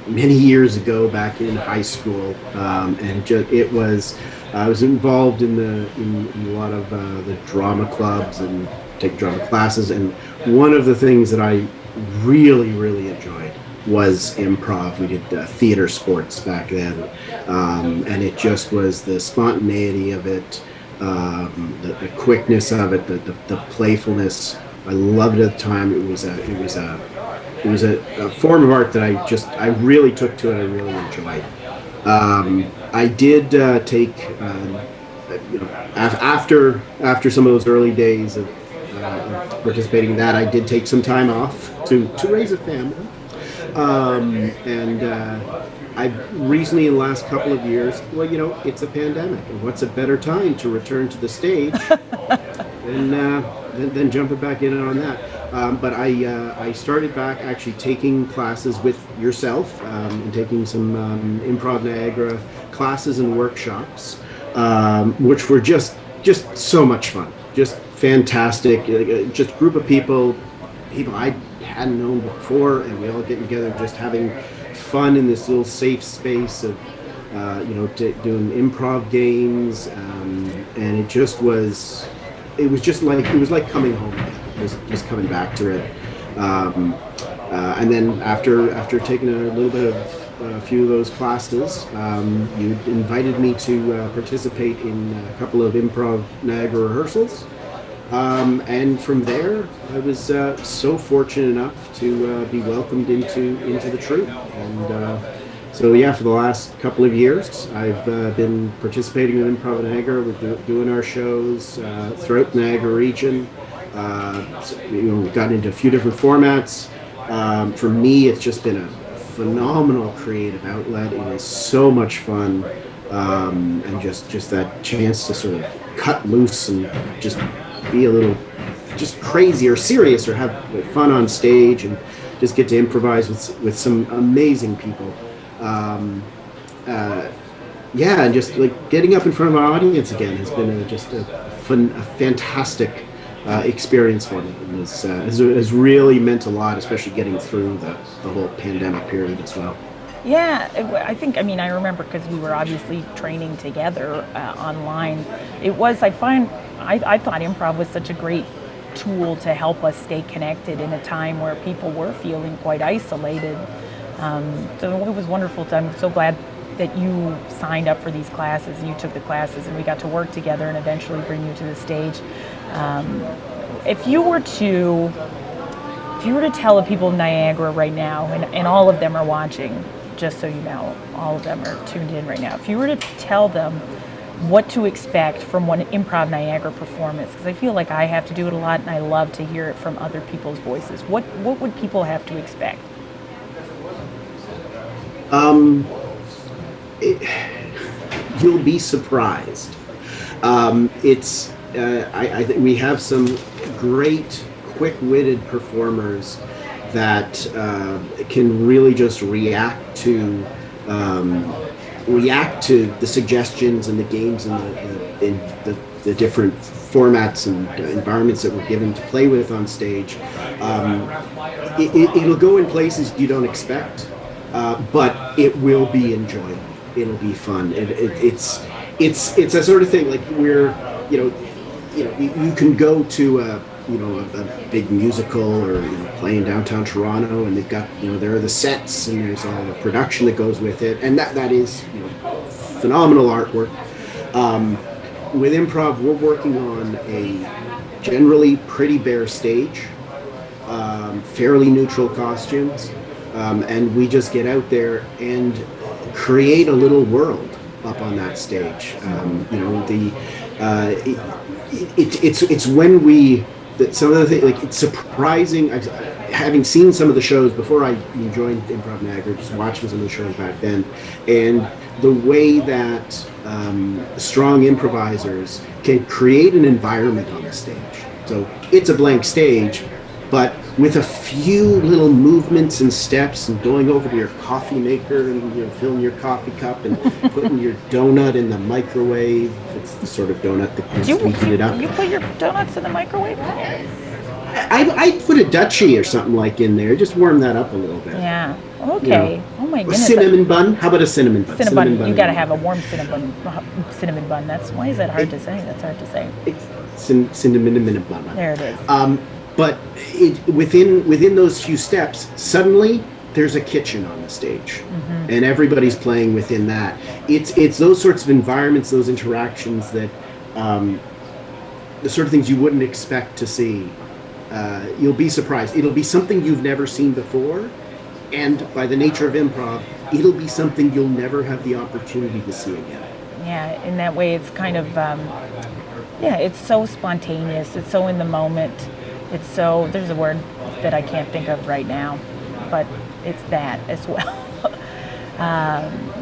many years ago, back in high school, and I was involved in a lot of the drama clubs and take drama classes, and one of the things that I really enjoyed was improv. We did theater sports back then, and it just was the spontaneity of it, the quickness of it, the playfulness. I loved it at the time. It was a form of art that I really took to it. I really enjoyed. I did take, after some of those early days of participating in that, I did take some time off to raise a family. I've recently, in the last couple of years, it's a pandemic, and what's a better time to return to the stage than jumping back in on that. But I started back actually taking classes with yourself and taking some Improv Niagara classes and workshops, which were just so much fun, just fantastic. Just group of people I hadn't known before, and we all get together just having fun in this little safe space of doing improv games, and it was like coming home again. Just coming back to it, and then after taking a little bit of a few of those classes, you invited me to participate in a couple of Improv Niagara rehearsals, and from there I was so fortunate enough to be welcomed into the troupe, and so yeah, for the last couple of years I've been participating in Improv Niagara. We're doing our shows throughout the Niagara region. We've gotten into a few different formats. For me, it's just been a phenomenal creative outlet. It is so much fun, and just that chance to sort of cut loose and just be a little just crazy or serious or have fun on stage and just get to improvise with some amazing people. And just like getting up in front of our audience again has been a fantastic experience for me. It has really meant a lot, especially getting through the whole pandemic period as well. Yeah, I remember because we were obviously training together online. I thought improv was such a great tool to help us stay connected in a time where people were feeling quite isolated. So it was wonderful. I'm so glad that you signed up for these classes and you took the classes and we got to work together and eventually bring you to the stage. If you were to tell the people of Niagara right now, and all of them are watching, just so you know, all of them are tuned in right now. If you were to tell them what to expect from one Improv Niagara performance, because I feel like I have to do it a lot and I love to hear it from other people's voices, what would people have to expect? You'll be surprised. I think we have some great, quick-witted performers that can really just react to the suggestions and the games and the different formats and environments that we're given to play with on stage. It'll go in places you don't expect, but it will be enjoyable. It'll be fun. It's a sort of thing like you can go to a big musical or play in downtown Toronto, and they've got there are the sets and there's all the production that goes with it, and that is phenomenal artwork. With improv, we're working on a generally pretty bare stage, fairly neutral costumes, and we just get out there and create a little world up on that stage. It's when we that some of the things, like, it's surprising. Having seen some of the shows before I joined Improv Niagara, just watching some of the shows back then, and the way that strong improvisers can create an environment on the stage. So it's a blank stage, but with a few little movements and steps, and going over to your coffee maker and filling your coffee cup and putting your donut in the microwave. It's the sort of donut that you heat it up. You put your donuts in the microwave? I put a Dutchie or something like in there. Just warm that up a little bit. Yeah. Okay. Oh my goodness. A cinnamon bun. How about a cinnamon bun? Cinnamon bun. You got to have a warm cinnamon bun. Why is that hard to say? That's hard to say. It's cinnamon bun. There it is. But within those few steps, suddenly there's a kitchen on the stage, and everybody's playing within that. It's those sorts of environments, those interactions that the sort of things you wouldn't expect to see. You'll be surprised. It'll be something you've never seen before, and by the nature of improv, it'll be something you'll never have the opportunity to see again. Yeah, in that way, it's kind of it's so spontaneous. It's so in the moment. It's so, there's a word that I can't think of right now, but it's that as well.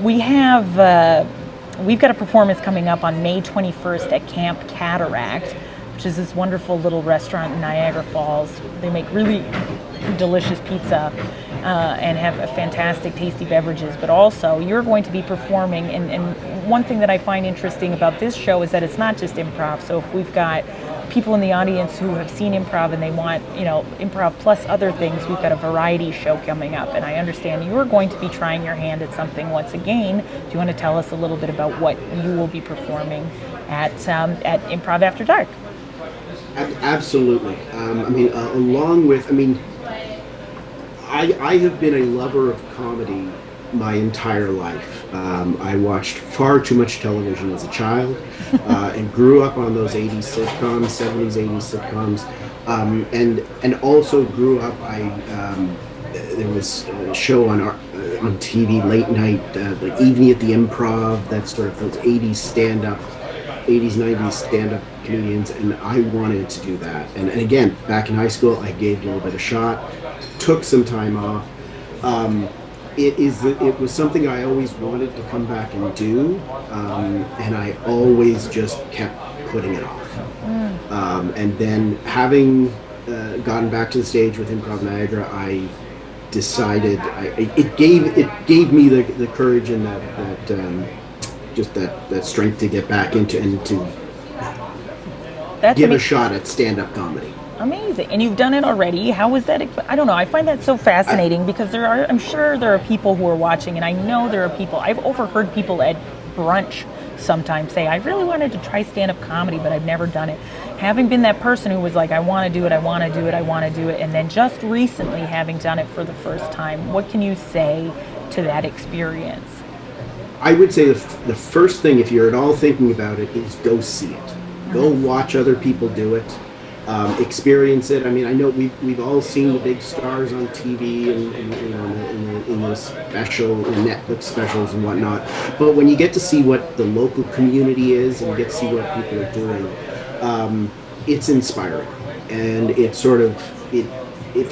We've got a performance coming up on May 21st at Camp Cataract, which is this wonderful little restaurant in Niagara Falls. They make really delicious pizza and have fantastic, tasty beverages, but also you're going to be performing, and one thing that I find interesting about this show is that it's not just improv. So if we've got people in the audience who have seen improv and they want, improv plus other things, we've got a variety show coming up, and I understand you're going to be trying your hand at something once again. Do you want to tell us a little bit about what you will be performing at Improv After Dark? Absolutely. I have been a lover of comedy my entire life. I watched far too much television as a child and grew up on those 80s sitcoms, 70s, 80s sitcoms, and also grew up. There was a show on TV late night, like Evening at the Improv, that sort of those 80s stand-up, 80s, 90s stand-up comedians, and I wanted to do that. And again, back in high school, I gave it a little bit of a shot, took some time off. It was something I always wanted to come back and do, and I always just kept putting it off. And then having gotten back to the stage with Improv Niagara, I decided it gave me the courage and that strength to get back into and to give a shot at stand-up comedy. Amazing. And you've done it already. How was that? I don't know. I find that so fascinating because I'm sure there are people who are watching, and I know there are people, I've overheard people at brunch sometimes say, I really wanted to try stand-up comedy, but I've never done it. Having been that person who was like, I want to do it, and then just recently having done it for the first time, what can you say to that experience? I would say the first thing, if you're at all thinking about it, is go see it. Go watch other people do it. Experience it. I mean, I know we've all seen the big stars on TV and in the special, in Netflix specials and whatnot. But when you get to see what the local community is and get to see what people are doing, it's inspiring. And it's sort of if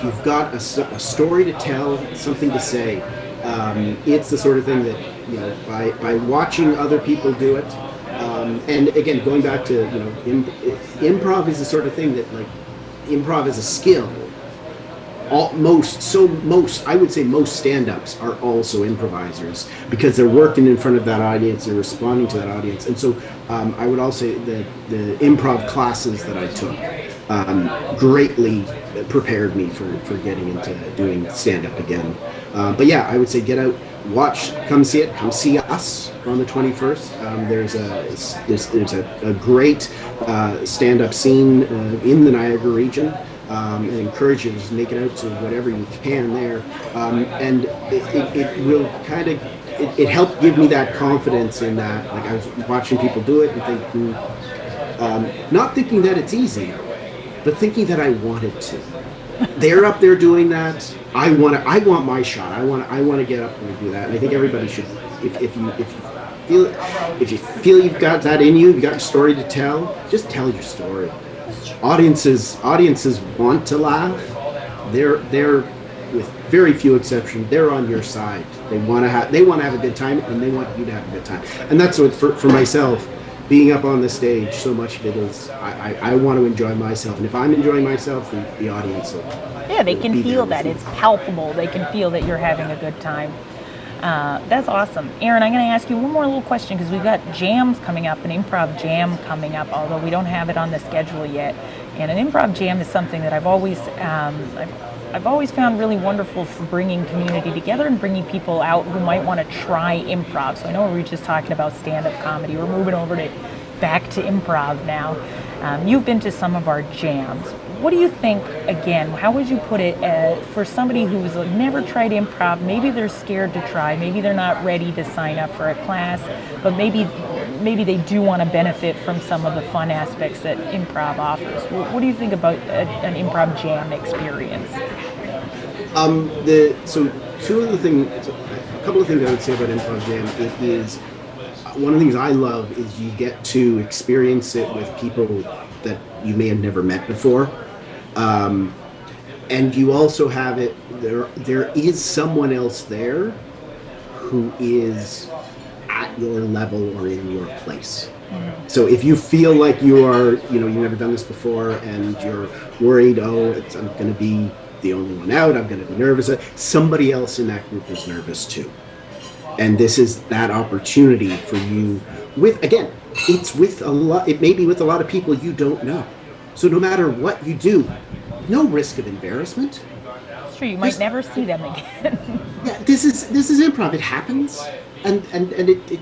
you've got a story to tell, something to say, it's the sort of thing that by watching other people do it. And again, going back to improv is the sort of thing that improv is a skill. I would say most stand-ups are also improvisers because they're working in front of that audience, they're responding to that audience, and so I would also say that the improv classes that I took greatly prepared me for getting into doing stand-up again. But yeah, I would say get out. Watch, come see it, come see us on the 21st. There's a great stand-up scene in the Niagara region. I encourage you to just make it out to whatever you can there. And it will kind of, it helped give me that confidence in that. Like I was watching people do it and thinking, not thinking that it's easy, but thinking that I wanted to. They're up there doing that. I want my shot. I want to get up and do that. And I think everybody should. If you feel you've got that in you, you've got a story to tell. Just tell your story. audiences want to laugh. They're with very few exceptions, they're on your side. They want to have a good time, and they want you to have a good time. And that's what for myself, being up on the stage, so much of it is I want to enjoy myself, and if I'm enjoying myself, the audience will. Yeah, they can feel that. It's palpable. They can feel that you're having a good time. That's awesome. Aaron, I'm going to ask you one more little question, because we've got jams coming up, an improv jam coming up, although we don't have it on the schedule yet. And an improv jam is something that I've always found really wonderful for bringing community together and bringing people out who might want to try improv. So I know we were just talking about stand-up comedy. We're moving over back to improv now. You've been to some of our jams. What do you think, again, how would you put it for somebody who's never tried improv? Maybe they're scared to try, maybe they're not ready to sign up for a class, but maybe they do want to benefit from some of the fun aspects that improv offers. What do you think about an improv jam experience? A couple of things I would say about improv jam is one of the things I love is you get to experience it with people that you may have never met before. And you also have it, there is someone else there who is at your level or in your place. Mm-hmm. So if you feel like you are, you've never done this before and you're worried, I'm going to be the only one out, I'm going to be nervous, somebody else in that group is nervous too. And this is that opportunity for you it may be with a lot of people you don't know. So no matter what you do, no risk of embarrassment. Sure, you might never see them again. Yeah, this is improv. It happens, and it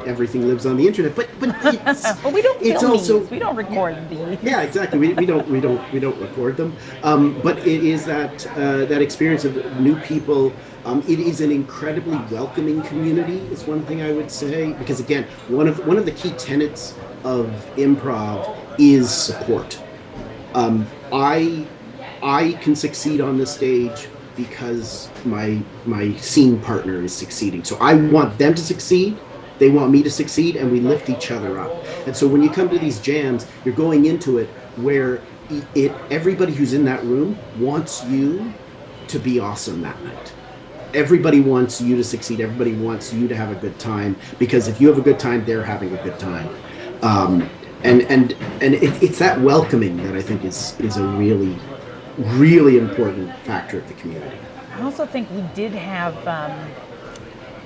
everything lives on the internet, but it's, but we don't film these. We don't record these. Yeah, exactly. We don't record them. But it is that experience of new people. It is an incredibly welcoming community. Is one thing I would say, because again, one of the key tenets of improv is support. I can succeed on the stage because my scene partner is succeeding. So I want them to succeed, they want me to succeed, and we lift each other up. And so when you come to these jams, you're going into it where everybody who's in that room wants you to be awesome that night. Everybody wants you to succeed. Everybody wants you to have a good time, because if you have a good time, they're having a good time. And it's that welcoming that I think is a really, really important factor of the community. I also think we did have,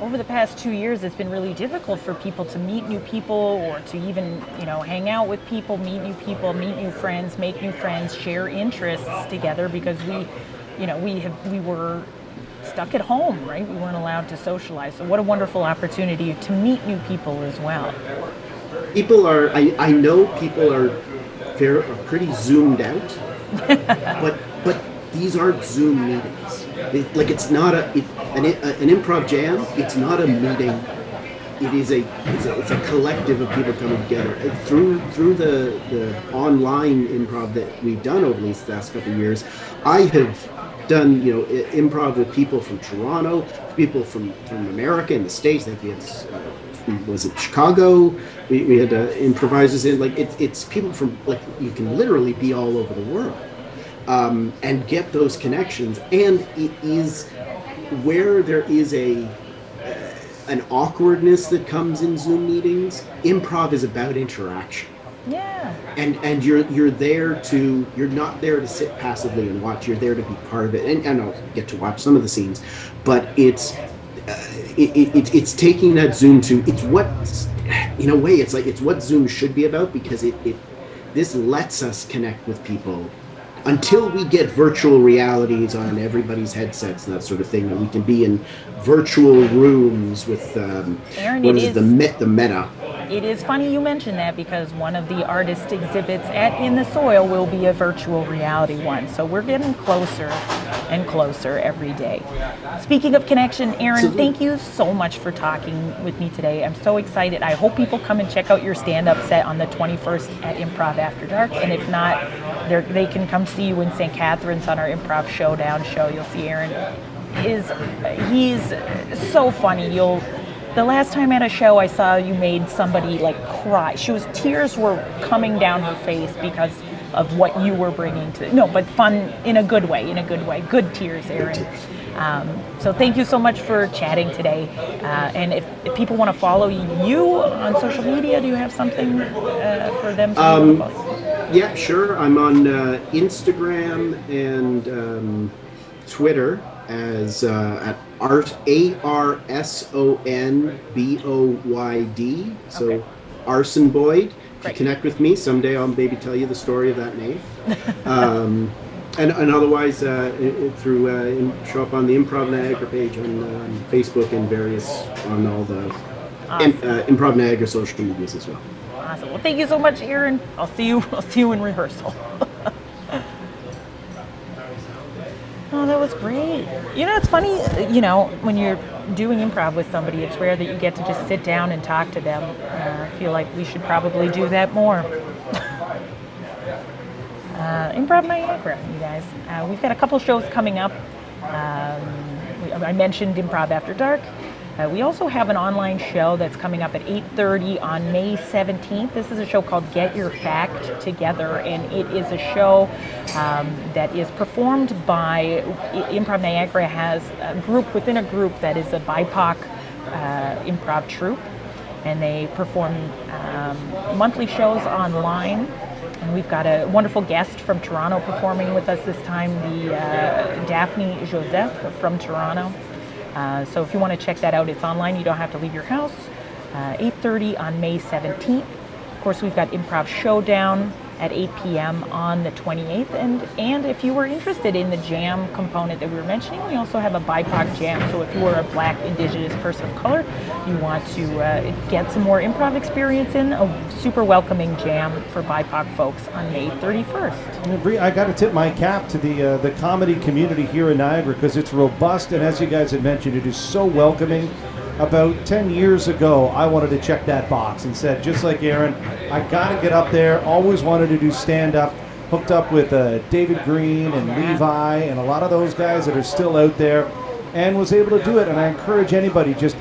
over the past 2 years, it's been really difficult for people to meet new people or to even, hang out with people, meet new friends, make new friends, share interests together, because we were stuck at home, right? We weren't allowed to socialize. So what a wonderful opportunity to meet new people as well. I know people are pretty zoomed out, but these aren't Zoom meetings. It's not an improv jam. It's not a meeting. It's a collective of people coming together. And through the online improv that we've done over these last couple of years, I have done improv with people from Toronto, people from America and the States. I think we had was it Chicago? We had improvisers in, it's people from, you can literally be all over the world and get those connections. And it is where there is an awkwardness that comes in Zoom meetings. Improv is about interaction. Yeah. And you're not there to sit passively and watch. You're there to be part of it. And I'll get to watch some of the scenes, but it's taking that Zoom to, it's what, in a way, it's what Zoom should be about, because this lets us connect with people until we get virtual realities on everybody's headsets and that sort of thing, and we can be in virtual rooms with Aaron, the Meta. It is funny you mentioned that, because one of the artist exhibits at In the Soil will be a virtual reality one. So we're getting closer and closer every day. Speaking of connection, Aaron, thank you so much for talking with me today. I'm so excited. I hope people come and check out your stand-up set on the 21st at Improv After Dark. And if not, they can come see you in St. Catharines on our Improv Showdown show. You'll see Aaron. He's so funny. The the last time at a show I saw you made somebody like cry. Tears were coming down her face because of what you were bringing to. No, but fun in a good way. Good tears, Aaron. So thank you so much for chatting today. And if people want to follow you on social media, do you have something for them to follow? Yeah, sure. I'm on Instagram and Twitter as at ARSONBOYD. So Okay. Arson Boyd. If you Great. connect with me, someday I'll maybe tell you the story of that name. And otherwise, show up on the Improv Niagara page on Facebook and on all the Improv Niagara social medias as well. Awesome. Well, thank you so much, Aaron. I'll see you in rehearsal. Oh, that was great. It's funny, when you're doing improv with somebody, it's rare that you get to just sit down and talk to them. I feel like we should probably do that more. Improv Niagara, you guys. We've got a couple shows coming up. I mentioned Improv After Dark. We also have an online show that's coming up at 8:30 on May 17th. This is a show called Get Your Fact Together, and it is a show that is performed by Improv Niagara. Has a group within a group that is a BIPOC improv troupe, and they perform monthly shows online. And we've got a wonderful guest from Toronto performing with us this time, the Daphne Joseph from Toronto. So if you want to check that out, it's online. You don't have to leave your house. 8:30 on May 17th. Of course, we've got Improv Showdown at 8 p.m. on the 28th. And if you were interested in the jam component that we were mentioning, we also have a BIPOC jam. So if you are a Black, Indigenous person of color, you want to get some more improv experience in, a super welcoming jam for BIPOC folks on May 31st. I got to tip my cap to the comedy community here in Niagara because it's robust, and as you guys had mentioned, it is so welcoming. About 10 years ago, I wanted to check that box and said, just like Aaron, I got to get up there. Always wanted to do stand-up. Hooked up with David Green and Levi and a lot of those guys that are still out there, and was able to do it. And I encourage anybody, just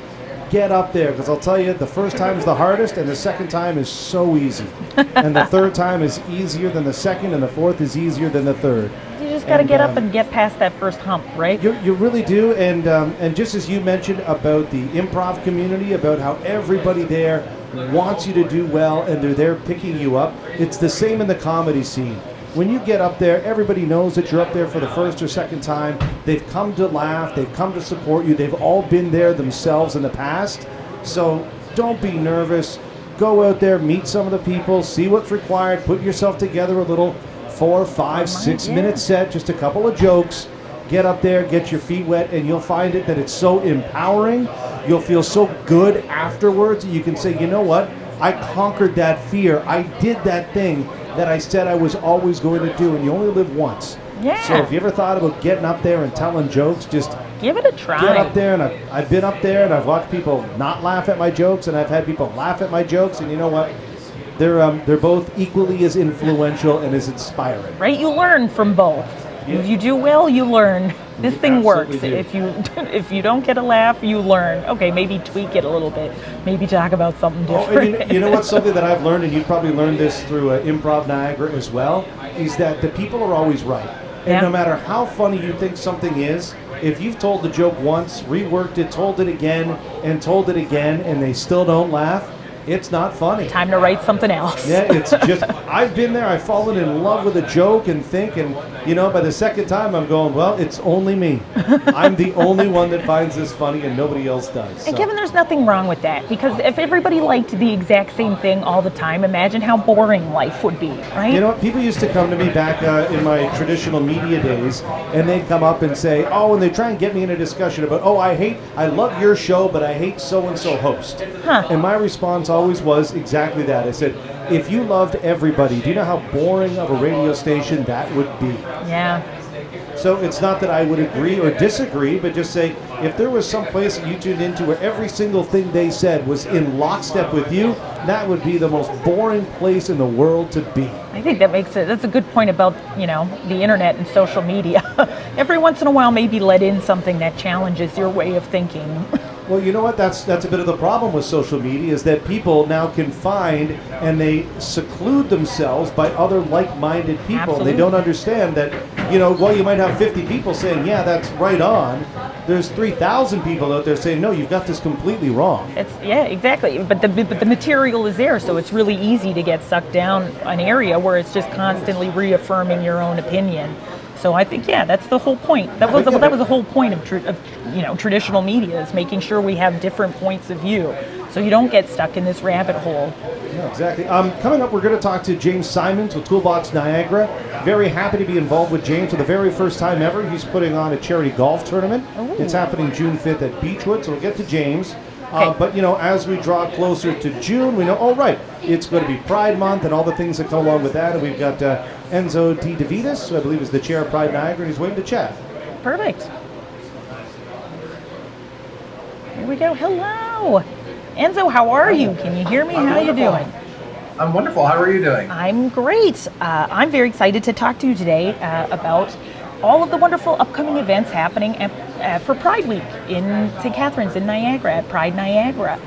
get up there, because I'll tell you, the first time is the hardest, and the second time is so easy. And the third time is easier than the second, and the fourth is easier than the third. You just got to get up and get past that first hump, right? You really do, and just as you mentioned about the improv community, about how everybody there wants you to do well, and they're there picking you up, it's the same in the comedy scene. When you get up there, everybody knows that you're up there for the first or second time. They've come to laugh, they've come to support you, they've all been there themselves in the past. So don't be nervous. Go out there, meet some of the people, see what's required, put yourself together a little 4, 5, 6 minute set, just a couple of jokes. Get up there, get your feet wet, and you'll find it that it's so empowering. You'll feel so good afterwards that you can say, you know what? I conquered that fear. I did that thing that I said I was always going to do, and you only live once. Yeah. So if you ever thought about getting up there and telling jokes, just give it a try. get up there. And I've been up there, and I've watched people not laugh at my jokes, and I've had people laugh at my jokes, and you know what? They're both equally as influential and as inspiring. Right? You learn from both. Yeah. If you do well, you learn. This thing works. absolutely do. If you don't get a laugh, you learn. Okay, maybe tweak it a little bit. Maybe talk about something different. And you know what's something that I've learned, and you've probably learned this through Improv Niagara as well, is that the people are always right. And Yeah. no matter how funny you think something is, if you've told the joke once, reworked it, told it again, and they still don't laugh, it's not funny. Time to write something else. Yeah, it's just, I've been there, I've fallen in love with a joke and by the second time I'm going, well, it's only me. I'm the only one that finds this funny and nobody else does. And Kevin, there's nothing wrong with that, because if everybody liked the exact same thing all the time, imagine how boring life would be, right? You know what? People used to come to me back in my traditional media days, and they'd come up and say, and they try and get me in a discussion about, I love your show, but I hate so-and-so host. Huh. And my response always was exactly that. I said, if you loved everybody, do you know how boring of a radio station that would be? Yeah. So it's not that I would agree or disagree, but just say, if there was some place that you tuned into where every single thing they said was in lockstep with you, that would be the most boring place in the world to be. I think that's a good point about, the internet and social media. Every once in a while, maybe let in something that challenges your way of thinking. Well, you know what? That's a bit of the problem with social media is that people now can find and they seclude themselves by other like-minded people. Absolutely. They don't understand that, while you might have 50 people saying, yeah, that's right on, there's 3,000 people out there saying, no, you've got this completely wrong. Yeah, exactly. But the material is there, so it's really easy to get sucked down an area where it's just constantly reaffirming your own opinion. So I think, that's the whole point. That was the whole point of traditional media, is making sure we have different points of view, so you don't get stuck in this rabbit hole. Yeah, exactly. Coming up, we're going to talk to James Simons with Toolbox Niagara. Very happy to be involved with James for the very first time ever. He's putting on a charity golf tournament. Ooh. It's happening June 5th at Beechwood, so we'll get to James. Okay. But, as we draw closer to June, we know, it's going to be Pride Month and all the things that come along with that. And we've got Enzo DeDivitiis, who I believe is the chair of Pride Niagara, and he's waiting to chat. Perfect. Here we go. Hello. Enzo, how are you? Can you hear me? How are you doing? I'm wonderful. How are you doing? I'm great. I'm very excited to talk to you today about all of the wonderful upcoming events happening for Pride Week in St. Catharines in Niagara at Pride Niagara.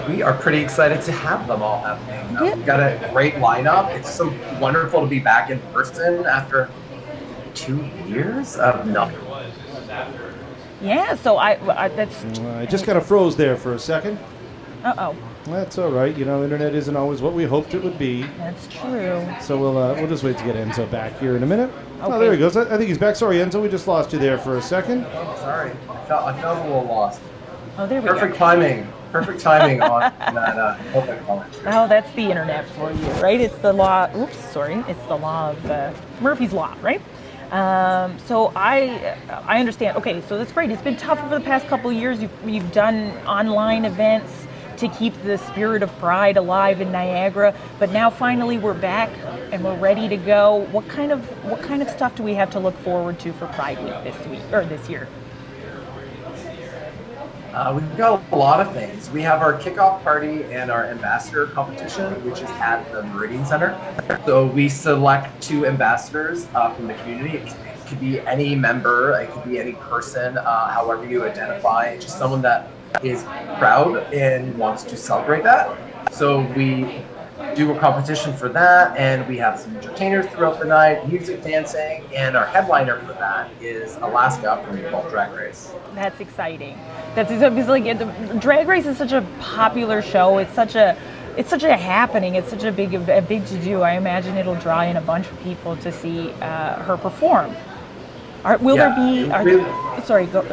We are pretty excited to have them all happening. Yeah. We've got a great lineup. It's so wonderful to be back in person after 2 years of nothing. Yeah, so that's... I just kind of froze there for a second. Uh-oh. That's all right. Internet isn't always what we hoped it would be. That's true. So we'll just wait to get Enzo back here in a minute. Okay. Oh, there he goes. I think he's back. Sorry, Enzo, we just lost you there for a second. Sorry, I felt a little lost. Oh, there we Perfect go. timing. Perfect timing on that open comment. Oh, that's the internet for you, right? It's the law. Oops, sorry. It's the law of Murphy's Law, right? So I understand. Okay, so that's great. It's been tough over the past couple of years. You've done online events to keep the spirit of Pride alive in Niagara, but now finally we're back and we're ready to go. What kind of stuff do we have to look forward to for Pride Week this year? We've got a lot of things. We have our kickoff party and our ambassador competition, which is at the Meridian Center. So we select 2 ambassadors from the community. It could be any member, it could be any person, however you identify. It's just someone that is proud and wants to celebrate that. So we do a competition for that, and we have some entertainers throughout the night, music, dancing, and our headliner for that is Alaska from RuPaul's Drag Race. That's exciting. It's like Drag Race is such a popular show. It's such a happening. It's such a big to do. I imagine it'll draw in a bunch of people to see her perform. Sorry, go.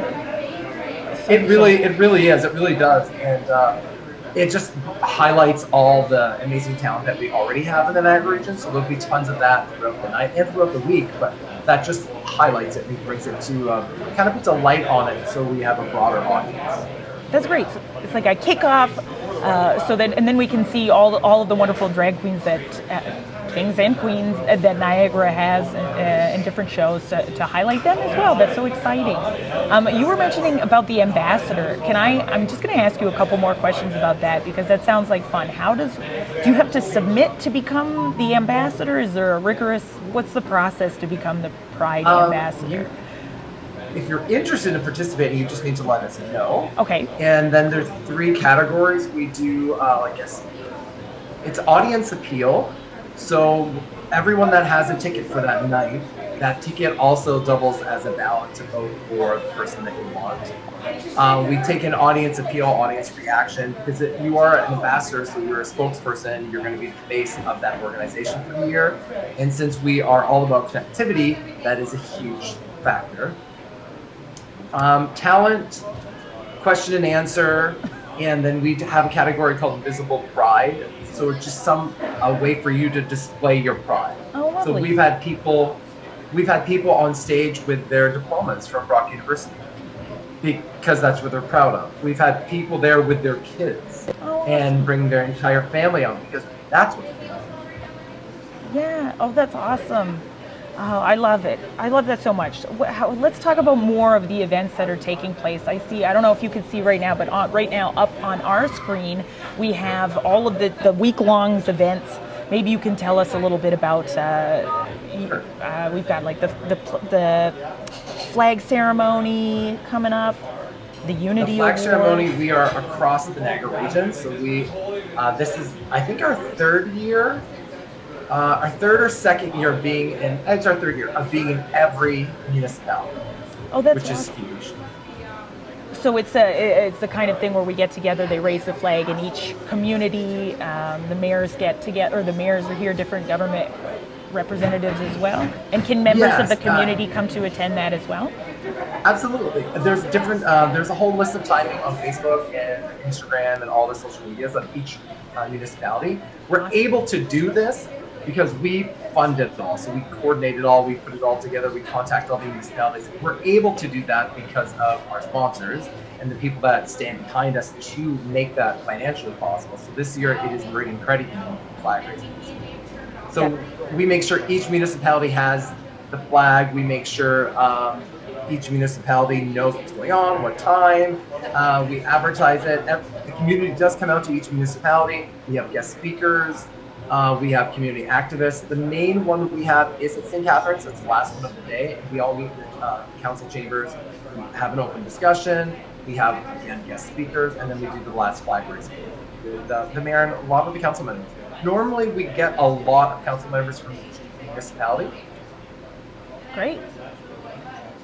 It really is. It really does, and it just highlights all the amazing talent that we already have in the Niagara region. So there'll be tons of that throughout the night and throughout the week. But that just highlights it and brings it to kind of puts a light on it, so we have a broader audience. That's great. So it's like a kickoff, and then we can see all of the wonderful drag queens that. Kings and queens that Niagara has in different shows to highlight them as well. That's so exciting. You were mentioning about the ambassador. I'm just going to ask you a couple more questions about that because that sounds like fun. Do you have to submit to become the ambassador? Is there what's the process to become the Pride ambassador? If you're interested in participating, you just need to let us know. Okay. And then there's 3 categories. We do, it's audience appeal. So everyone that has a ticket for that night, that ticket also doubles as a ballot to vote for the person that you want. We take an audience appeal, audience reaction, because you are an ambassador, so you're a spokesperson, you're going to be the face of that organization for the year. And since we are all about connectivity, that is a huge factor. Talent, question and answer, and then we have a category called Visible Pride. So it's just a way for you to display your pride. Oh, lovely. So we've had people on stage with their diplomas from Brock University because that's what they're proud of. We've had people there with their kids and bring their entire family on because that's what they're proud of. Yeah. Oh, that's awesome. Oh, I love it. I love that so much. Let's talk about more of the events that are taking place. I don't know if you can see right now, but right now up on our screen, we have all of the week-long events. Maybe you can tell us a little bit about, we've got like the flag ceremony coming up. The The Unity flag Award. ceremony, we are across the Niagara region, so this is, I think, our third year, our third or second year of being in, it's our third year of being in every municipality, Oh, that's which is awesome. huge. So it's the kind of thing where we get together, they raise the flag in each community, the mayors get together, or the mayors are here, different government representatives as well. And can members of the Yes, community come to attend that as well? Absolutely. There's a whole list of timing on Facebook and Instagram and all the social medias of each municipality. We're able to do this because we fund it all. So we coordinate it all, we put it all together, we contact all the municipalities. We're able to do that because of our sponsors and the people that stand behind us to make that financially possible. So this year it is Meridian Credit Union flag raising. So we make sure each municipality has the flag. We make sure each municipality knows what's going on, what time. We advertise it. The community does come out to each municipality. We have guest speakers. We have community activists. The main one we have is at St. Catharines. It's the last one of the day. We all meet in council chambers. We have an open discussion. We have, again, guest speakers, and then we do the last flag raising with the mayor and a lot of the council members. Normally, we get a lot of council members from each municipality. Great.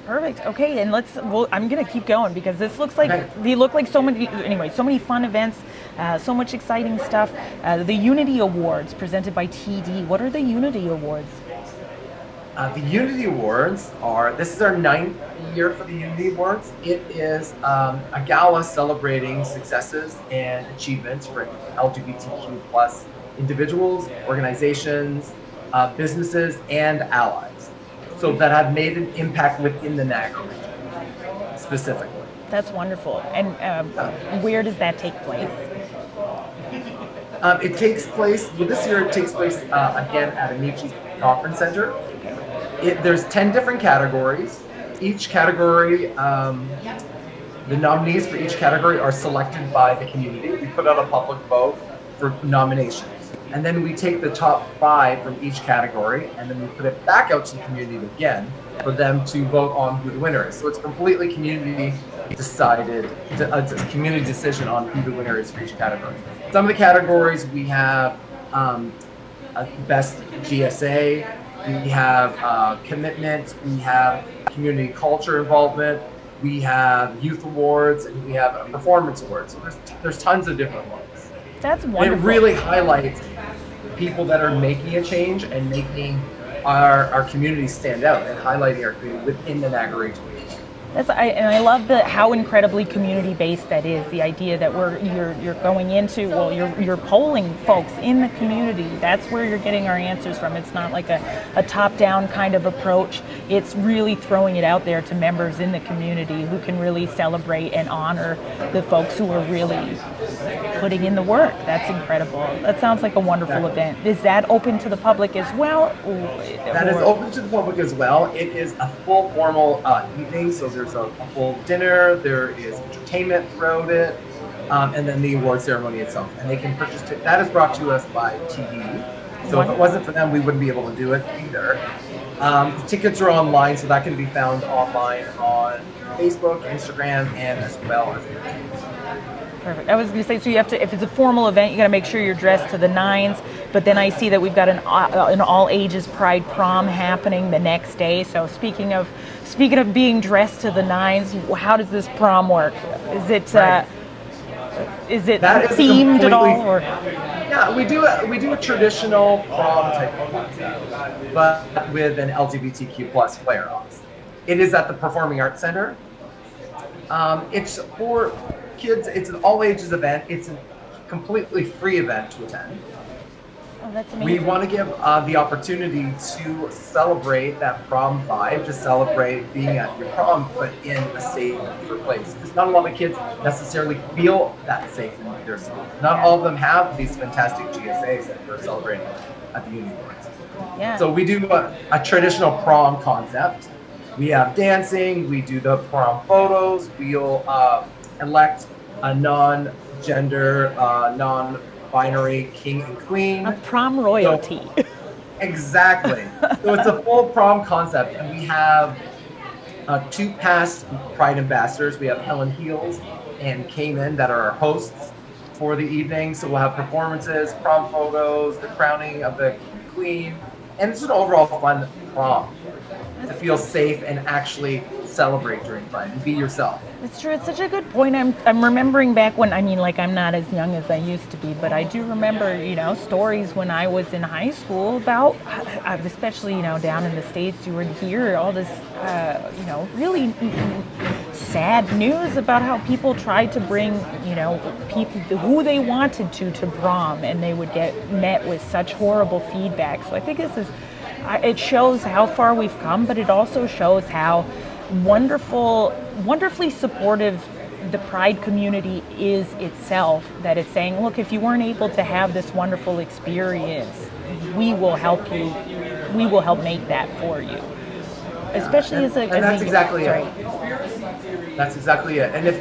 Perfect. Okay, and I'm going to keep going because this looks like, they look like so many fun events, so much exciting stuff. The Unity Awards presented by TD. What are the Unity Awards? The Unity Awards this is our 9th year for the Unity Awards. It is a gala celebrating successes and achievements for LGBTQ plus individuals, organizations, businesses, and allies. So that have made an impact within the Niagara region, specifically. That's wonderful. And where does that take place? It takes place, this year it takes place again at Amici Conference Center. There's 10 different categories. Each category, the nominees for each category are selected by the community. We put out a public vote for nominations. And then we take the top 5 from each category, and then we put it back out to the community again for them to vote on who the winner is. So it's completely community decided, it's a community decision on who the winner is for each category. Some of the categories we have best GSA, we have commitment, we have community culture involvement, we have youth awards, and we have performance awards. So there's tons of different ones. That's wonderful. It really highlights people that are making a change and making our community stand out and highlighting our community within the Niagara region. I love how incredibly community-based that is. The idea that you're going into, you're polling folks in the community. That's where you're getting our answers from. It's not like a top-down kind of approach. It's really throwing it out there to members in the community who can really celebrate and honor the folks who are really putting in the work. That's incredible. That sounds like a wonderful event. Is that open to the public as well? That is open to the public as well. It is a full formal evening, so there's a full dinner, there is entertainment throughout it, and then the award ceremony itself. And they can purchase it. That is brought to us by TD. So if it wasn't for them, we wouldn't be able to do it either. The tickets are online, so that can be found online on Facebook, Instagram, and as well as Perfect. I was going to say, so you have to, if it's a formal event, you got to make sure you're dressed to the nines. But then I see that we've got an all ages Pride prom happening the next day. So speaking of being dressed to the nines, how does this prom work? Is it themed at all? Or? Yeah, we do a traditional prom type of concept, but with an LGBTQ plus flair on. It is at the Performing Arts Center. It's for kids. It's an all ages event. It's a completely free event to attend. Oh, that's amazing. We want to give the opportunity to celebrate that prom vibe, to celebrate being at your prom, but in a safe place. Because not a lot of kids necessarily feel that safe in their school. Not all of them have these fantastic GSAs that we're celebrating at the Union Awards. Yeah. So we do a traditional prom concept. We have dancing, we do the prom photos, we'll elect a non-gender, non-binary king and queen. A prom royalty. So, exactly. So it's a full prom concept, and we have two past Pride ambassadors. We have Helen Heels and Cayman that are our hosts for the evening. So we'll have performances, prom photos, the crowning of the Queen, and it's an overall fun prom to feel safe and actually celebrate during Pride and be yourself. It's true. It's such a good point. I'm remembering back when, I'm not as young as I used to be, but I do remember, stories when I was in high school about, especially, down in the States, you would hear all this, really sad news about how people tried to bring, people who they wanted to prom, and they would get met with such horrible feedback. So I think it shows how far we've come, but it also shows how wonderfully supportive the Pride community is itself, that it's saying, look, if you weren't able to have this wonderful experience, we will help you, we will help make that for you. Especially that's exactly it. That's exactly it. And if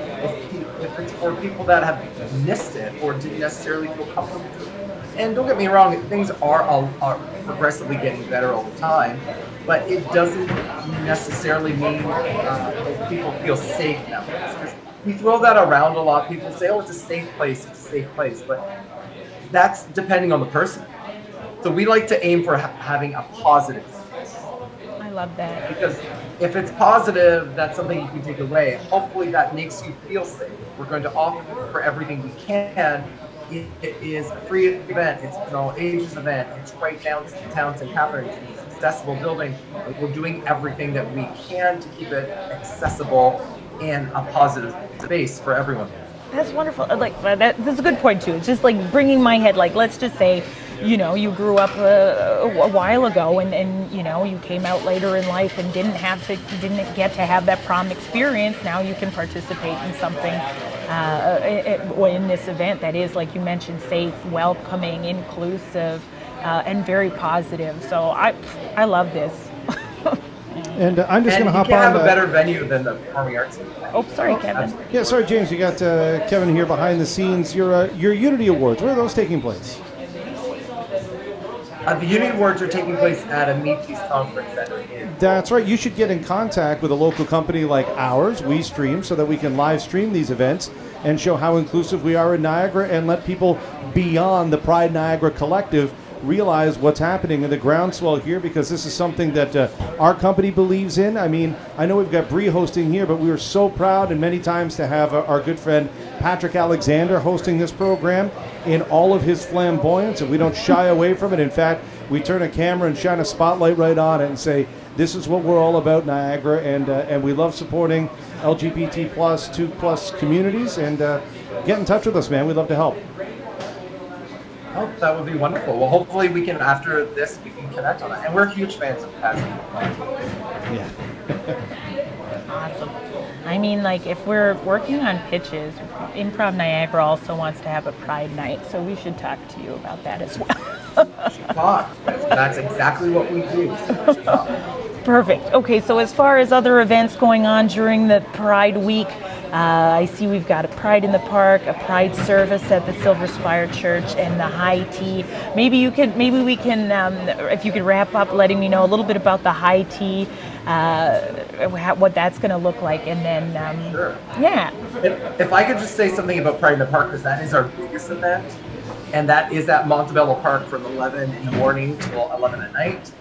it's for people that have missed it or didn't necessarily feel comfortable, and don't get me wrong, things are progressively getting better all the time, but it doesn't necessarily mean that people feel safe now. Because we throw that around a lot. People say, oh, it's a safe place, but that's depending on the person. So we like to aim for having a positive space. I love that. Because if it's positive, that's something you can take away. Hopefully that makes you feel safe. We're going to offer for everything we can. It is a free event. It's an all ages event. It's right downtown St. Catharines. It's an accessible building. We're doing everything that we can to keep it accessible and a positive space for everyone. That's wonderful. That's a good point too. It's just like bringing my head. Like, let's just say, you grew up a while ago, and you came out later in life and didn't get to have that prom experience. Now you can participate in something in this event that is, like you mentioned, safe, welcoming, inclusive, and very positive. So I love this. And I'm just going to hop on. You can't have a better venue than the Performing Arts Center. Oh, sorry, Kevin. Yeah, sorry, James. You got Kevin here behind the scenes. Your Unity Awards. Where are those taking place? The Unity Awards are taking place at a Meet Conference Center. That's right. You should get in contact with a local company like ours, WeeStreem, so that we can live stream these events and show how inclusive we are in Niagara and let people beyond the Pride Niagara Collective realize what's happening in the groundswell here, because this is something that our company believes in. I mean, I know we've got Bree hosting here, but we are so proud and many times to have our good friend Patrick Alexander hosting this program in all of his flamboyance, and we don't shy away from it. In fact, we turn a camera and shine a spotlight right on it and say, this is what we're all about, Niagara, and we love supporting LGBT+, 2+ communities, and get in touch with us, man. We'd love to help. Oh, that would be wonderful. Well, hopefully we can, after this, we can connect on it. And we're huge fans of Patrick. Yeah. Awesome. I mean, like, if we're working on pitches, Improv Niagara also wants to have a Pride night, so we should talk to you about that as well. That's exactly what we do. Perfect. Okay, so as far as other events going on during the Pride Week, I see we've got a Pride in the Park, a Pride service at the Silver Spire Church, and the high tea. Maybe we can, if you could wrap up letting me know a little bit about the high tea, what that's going to look like, and then Sure. Yeah. If I could just say something about Pride in the Park, because that is our biggest event, and that is at Montebello Park from 11 in the morning till 11 at night.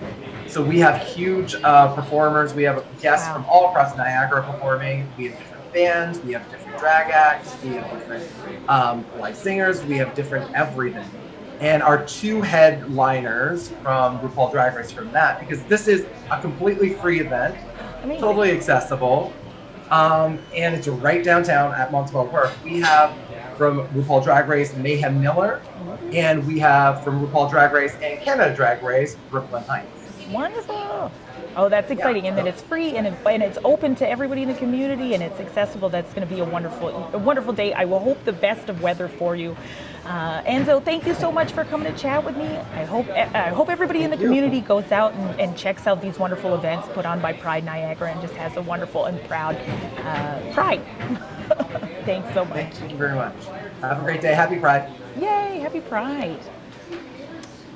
So we have huge performers. We have guests from all across Niagara performing. We have different bands. We have different drag acts. We have different live singers. We have different everything. And our two headliners from RuPaul Drag Race from that, because this is a completely free event, Amazing. Totally accessible, and it's right downtown at Montebello Park. We have from RuPaul Drag Race, Mayhem Miller, and we have from RuPaul Drag Race and Canada Drag Race, Brooklyn Heights. Wonderful. Oh, that's exciting. And then it's free and it's open to everybody in the community, and it's accessible. That's going to be a wonderful day. I will hope the best of weather for you. Enzo, thank you so much for coming to chat with me. I hope everybody in the community goes out and checks out these wonderful events put on by Pride Niagara and just has a wonderful and proud Pride. Thanks so much. Thank you very much. Have a great day. Happy Pride. Yay, happy Pride.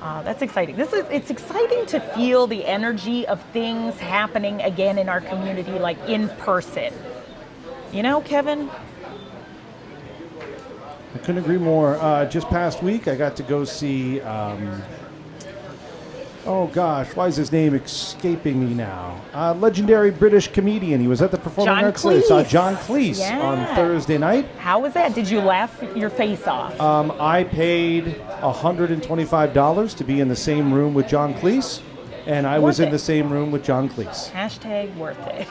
That's exciting. It's exciting to feel the energy of things happening again in our community, like in person. You know, Kevin? I couldn't agree more. Just past week, I got to go see, oh gosh, why is his name escaping me now? Legendary British comedian. He was at the Performing John Arts Center. Cleese. Saw John Cleese Yeah. on Thursday night. How was that? Did you laugh your face off? I paid $125 to be in the same room with John Cleese, and I was Worth in it. the same room with John Cleese. Hashtag worth it.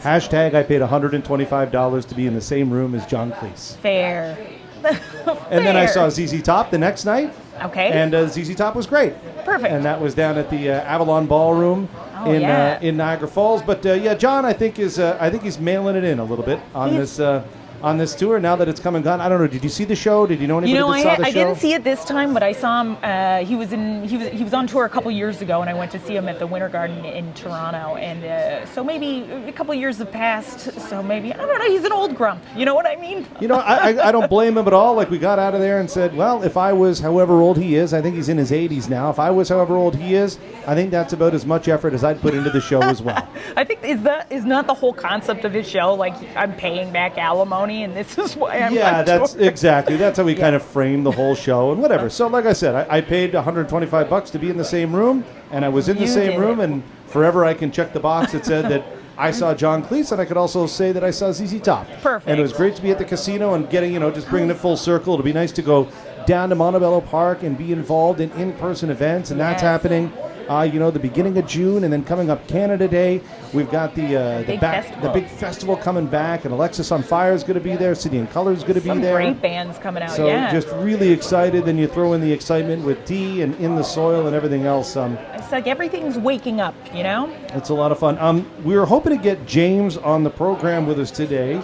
Hashtag I paid $125 to be in the same room as John Cleese. Fair. And then I Fair. saw ZZ Top the next night. Okay. And ZZ Top was great. Perfect. And that was down at the Avalon Ballroom Oh, yeah. in Niagara Falls. But yeah, John, I think he's mailing it in a little bit on on this tour now that it's come and gone. I don't know. Did you see the show? Did you know anybody that saw the I show? didn't see it this time, but I saw him. He was on tour a couple years ago, and I went to see him at the Winter Garden in Toronto. And so maybe a couple years have passed. So maybe, I don't know. He's an old grump. You know what I mean? You know, I don't blame him at all. Like, we got out of there and said, well, if I was however old he is, I think he's in his 80s now. If I was however old he is, I think that's about as much effort as I'd put into the show as well. I think is not the whole concept of his show. Like, I'm paying back alimony, and this is why I'm Yeah, on that's tour. exactly. That's how we kind of frame the whole show and whatever. So, like I said, I paid $125 to be in the same room, and I was in the You same did room, it. and forever I can check the box that said that I saw John Cleese, and I could also say that I saw ZZ Top. Perfect. And it was great to be at the casino and getting, just bringing it full circle. It'll be nice to go down to Montebello Park and be involved in in-person events, and that's Yes. happening. The beginning of June, and then coming up Canada Day, we've got the big festival coming back, and Alexis on Fire is going to be there. City and Color is going to be Some there. great bands coming out. So yeah. just really excited. Then you throw in the excitement with Tea and In the Soil and everything else. It's like everything's waking up. You know. It's a lot of fun. We were hoping to get James on the program with us today,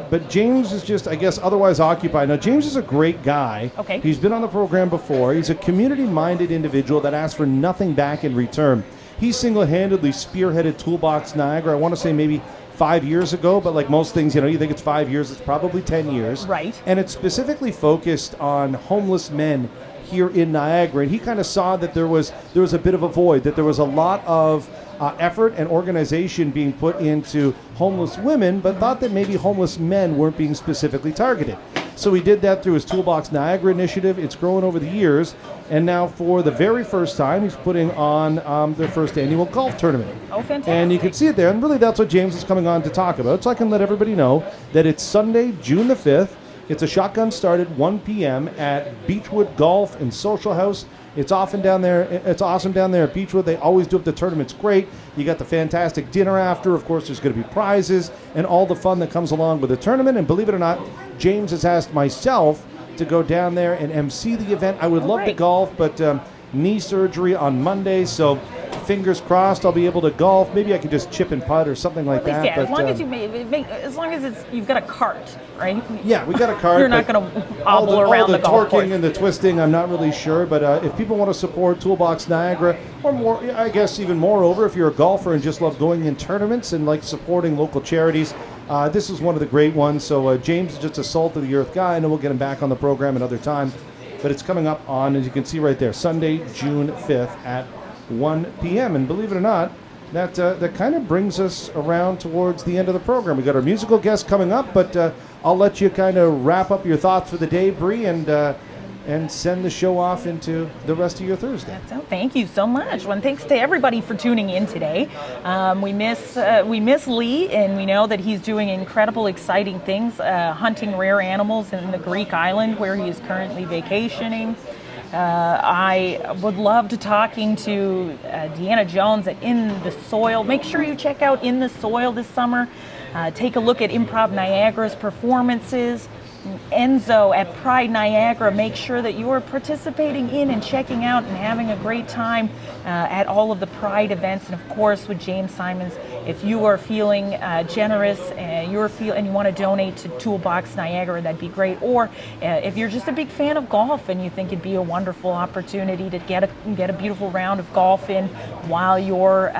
but James is just, I guess, otherwise occupied. Now, James is a great guy. Okay. He's been on the program before. He's a community-minded individual that asks for nothing back in return. He single-handedly spearheaded Toolbox Niagara, I want to say maybe 5 years ago, but like most things, you think it's 5 years, it's probably 10 years. Right. And it's specifically focused on homeless men here in Niagara. And he kind of saw that there was a bit of a void, that there was a lot of effort and organization being put into homeless women, but thought that maybe homeless men weren't being specifically targeted. So he did that through his Toolbox Niagara initiative. It's grown over the years, and now for the very first time, he's putting on their first annual golf tournament. Oh, fantastic. And you can see it there, and really that's what James is coming on to talk about. So I can let everybody know that it's Sunday, June the 5th. It's a shotgun start at 1 p.m. at Beechwood Golf and Social House. It's awesome down there at Beechwood. They always do up the tournaments great. You got the fantastic dinner after. Of course, there's going to be prizes and all the fun that comes along with the tournament. And believe it or not, James has asked myself to go down there and MC the event. I would love to great. golf, but knee surgery on Monday, so fingers crossed I'll be able to golf. Maybe I can just chip and putt or something like At least, that. yeah, as but, long as as long as you've got a cart, right? yeah, we got a card. You're not but going to all hobble around the the golf torquing course. and the twisting, I'm not really sure. But if people want to support Toolbox Niagara, or more, I guess even moreover, if you're a golfer and just love going in tournaments and like supporting local charities, this is one of the great ones. So James is just a salt of the earth guy. I know we'll get him back on the program another time. But it's coming up on, as you can see right there, Sunday, June 5th at 1 p.m. And believe it or not, that kind of brings us around towards the end of the program. We got our musical guest coming up, but I'll let you kind of wrap up your thoughts for the day, Bree, and send the show off into the rest of your Thursday. So thank you so much. Well, and thanks to everybody for tuning in today. We miss Lee, and we know that he's doing incredible, exciting things, hunting rare animals in the Greek island where he is currently vacationing. I would love to talking to Deanna Jones at In the Soil. Make sure you check out In the Soil this summer. Take a look at Improv Niagara's performances. Enzo at Pride Niagara. Make sure that you are participating in and checking out and having a great time at all of the Pride events. And of course, with James Simons, if you are feeling generous and you want to donate to Toolbox Niagara, that'd be great. Or if you're just a big fan of golf and you think it'd be a wonderful opportunity to get a beautiful round of golf in while you're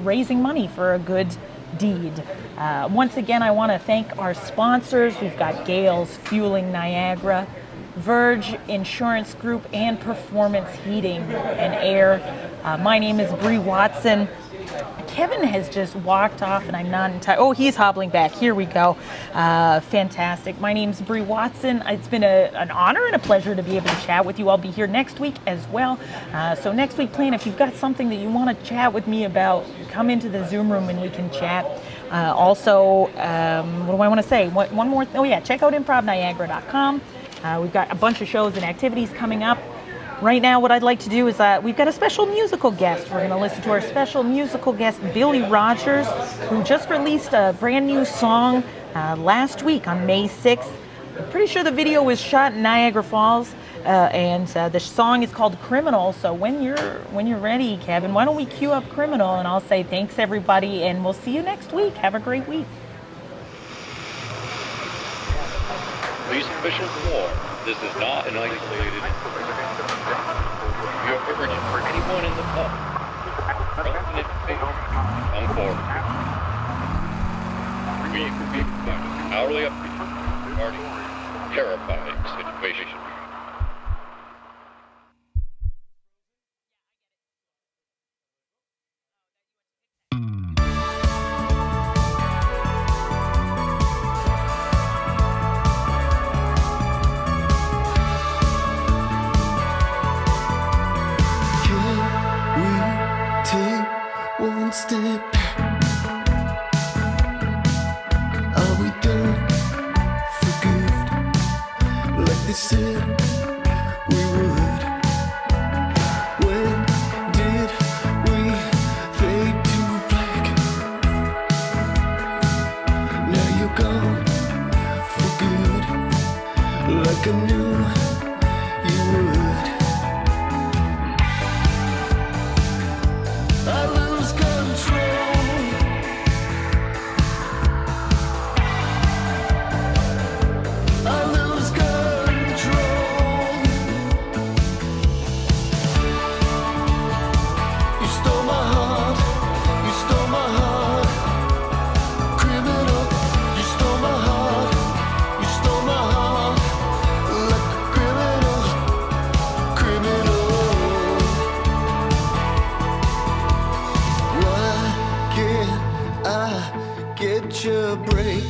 raising money for a good deed. Once again, I want to thank our sponsors. We've got Gales Fueling Niagara, Verge Insurance Group, and Performance Heating and Air. My name is Bree Watson. Kevin has just walked off, and I'm not entirely. Oh, he's hobbling back. Here we go. Fantastic. My name's Bree Watson. It's been an honor and a pleasure to be able to chat with you. I'll be here next week as well. So next week, plan, if you've got something that you want to chat with me about, come into the Zoom room and we can chat. Also, what do I want to say? One more. Oh yeah, check out improvniagara.com. We've got a bunch of shows and activities coming up. Right now, what I'd like to do is we've got a special musical guest. We're going to listen to our special musical guest, Billy Rogers, who just released a brand new song last week on May 6th. I'm pretty sure the video was shot in Niagara Falls, and the song is called Criminal. So when you're ready, Kevin, why don't we cue up Criminal, and I'll say thanks, everybody, and we'll see you next week. Have a great week. Police officials warn, this is not an isolated If you're urgent for anyone in the pub, come forward. We will be hourly updates regarding terrifying situation. One step back. Are we done for good? Like they said we would. When did we fade to black? Now you're gone for good. Like I knew you would. I lose control. I lose control. You stole my heart. You stole my heart. Criminal. You stole my heart. You stole my heart. Like a criminal. Criminal. Why can't I get your break?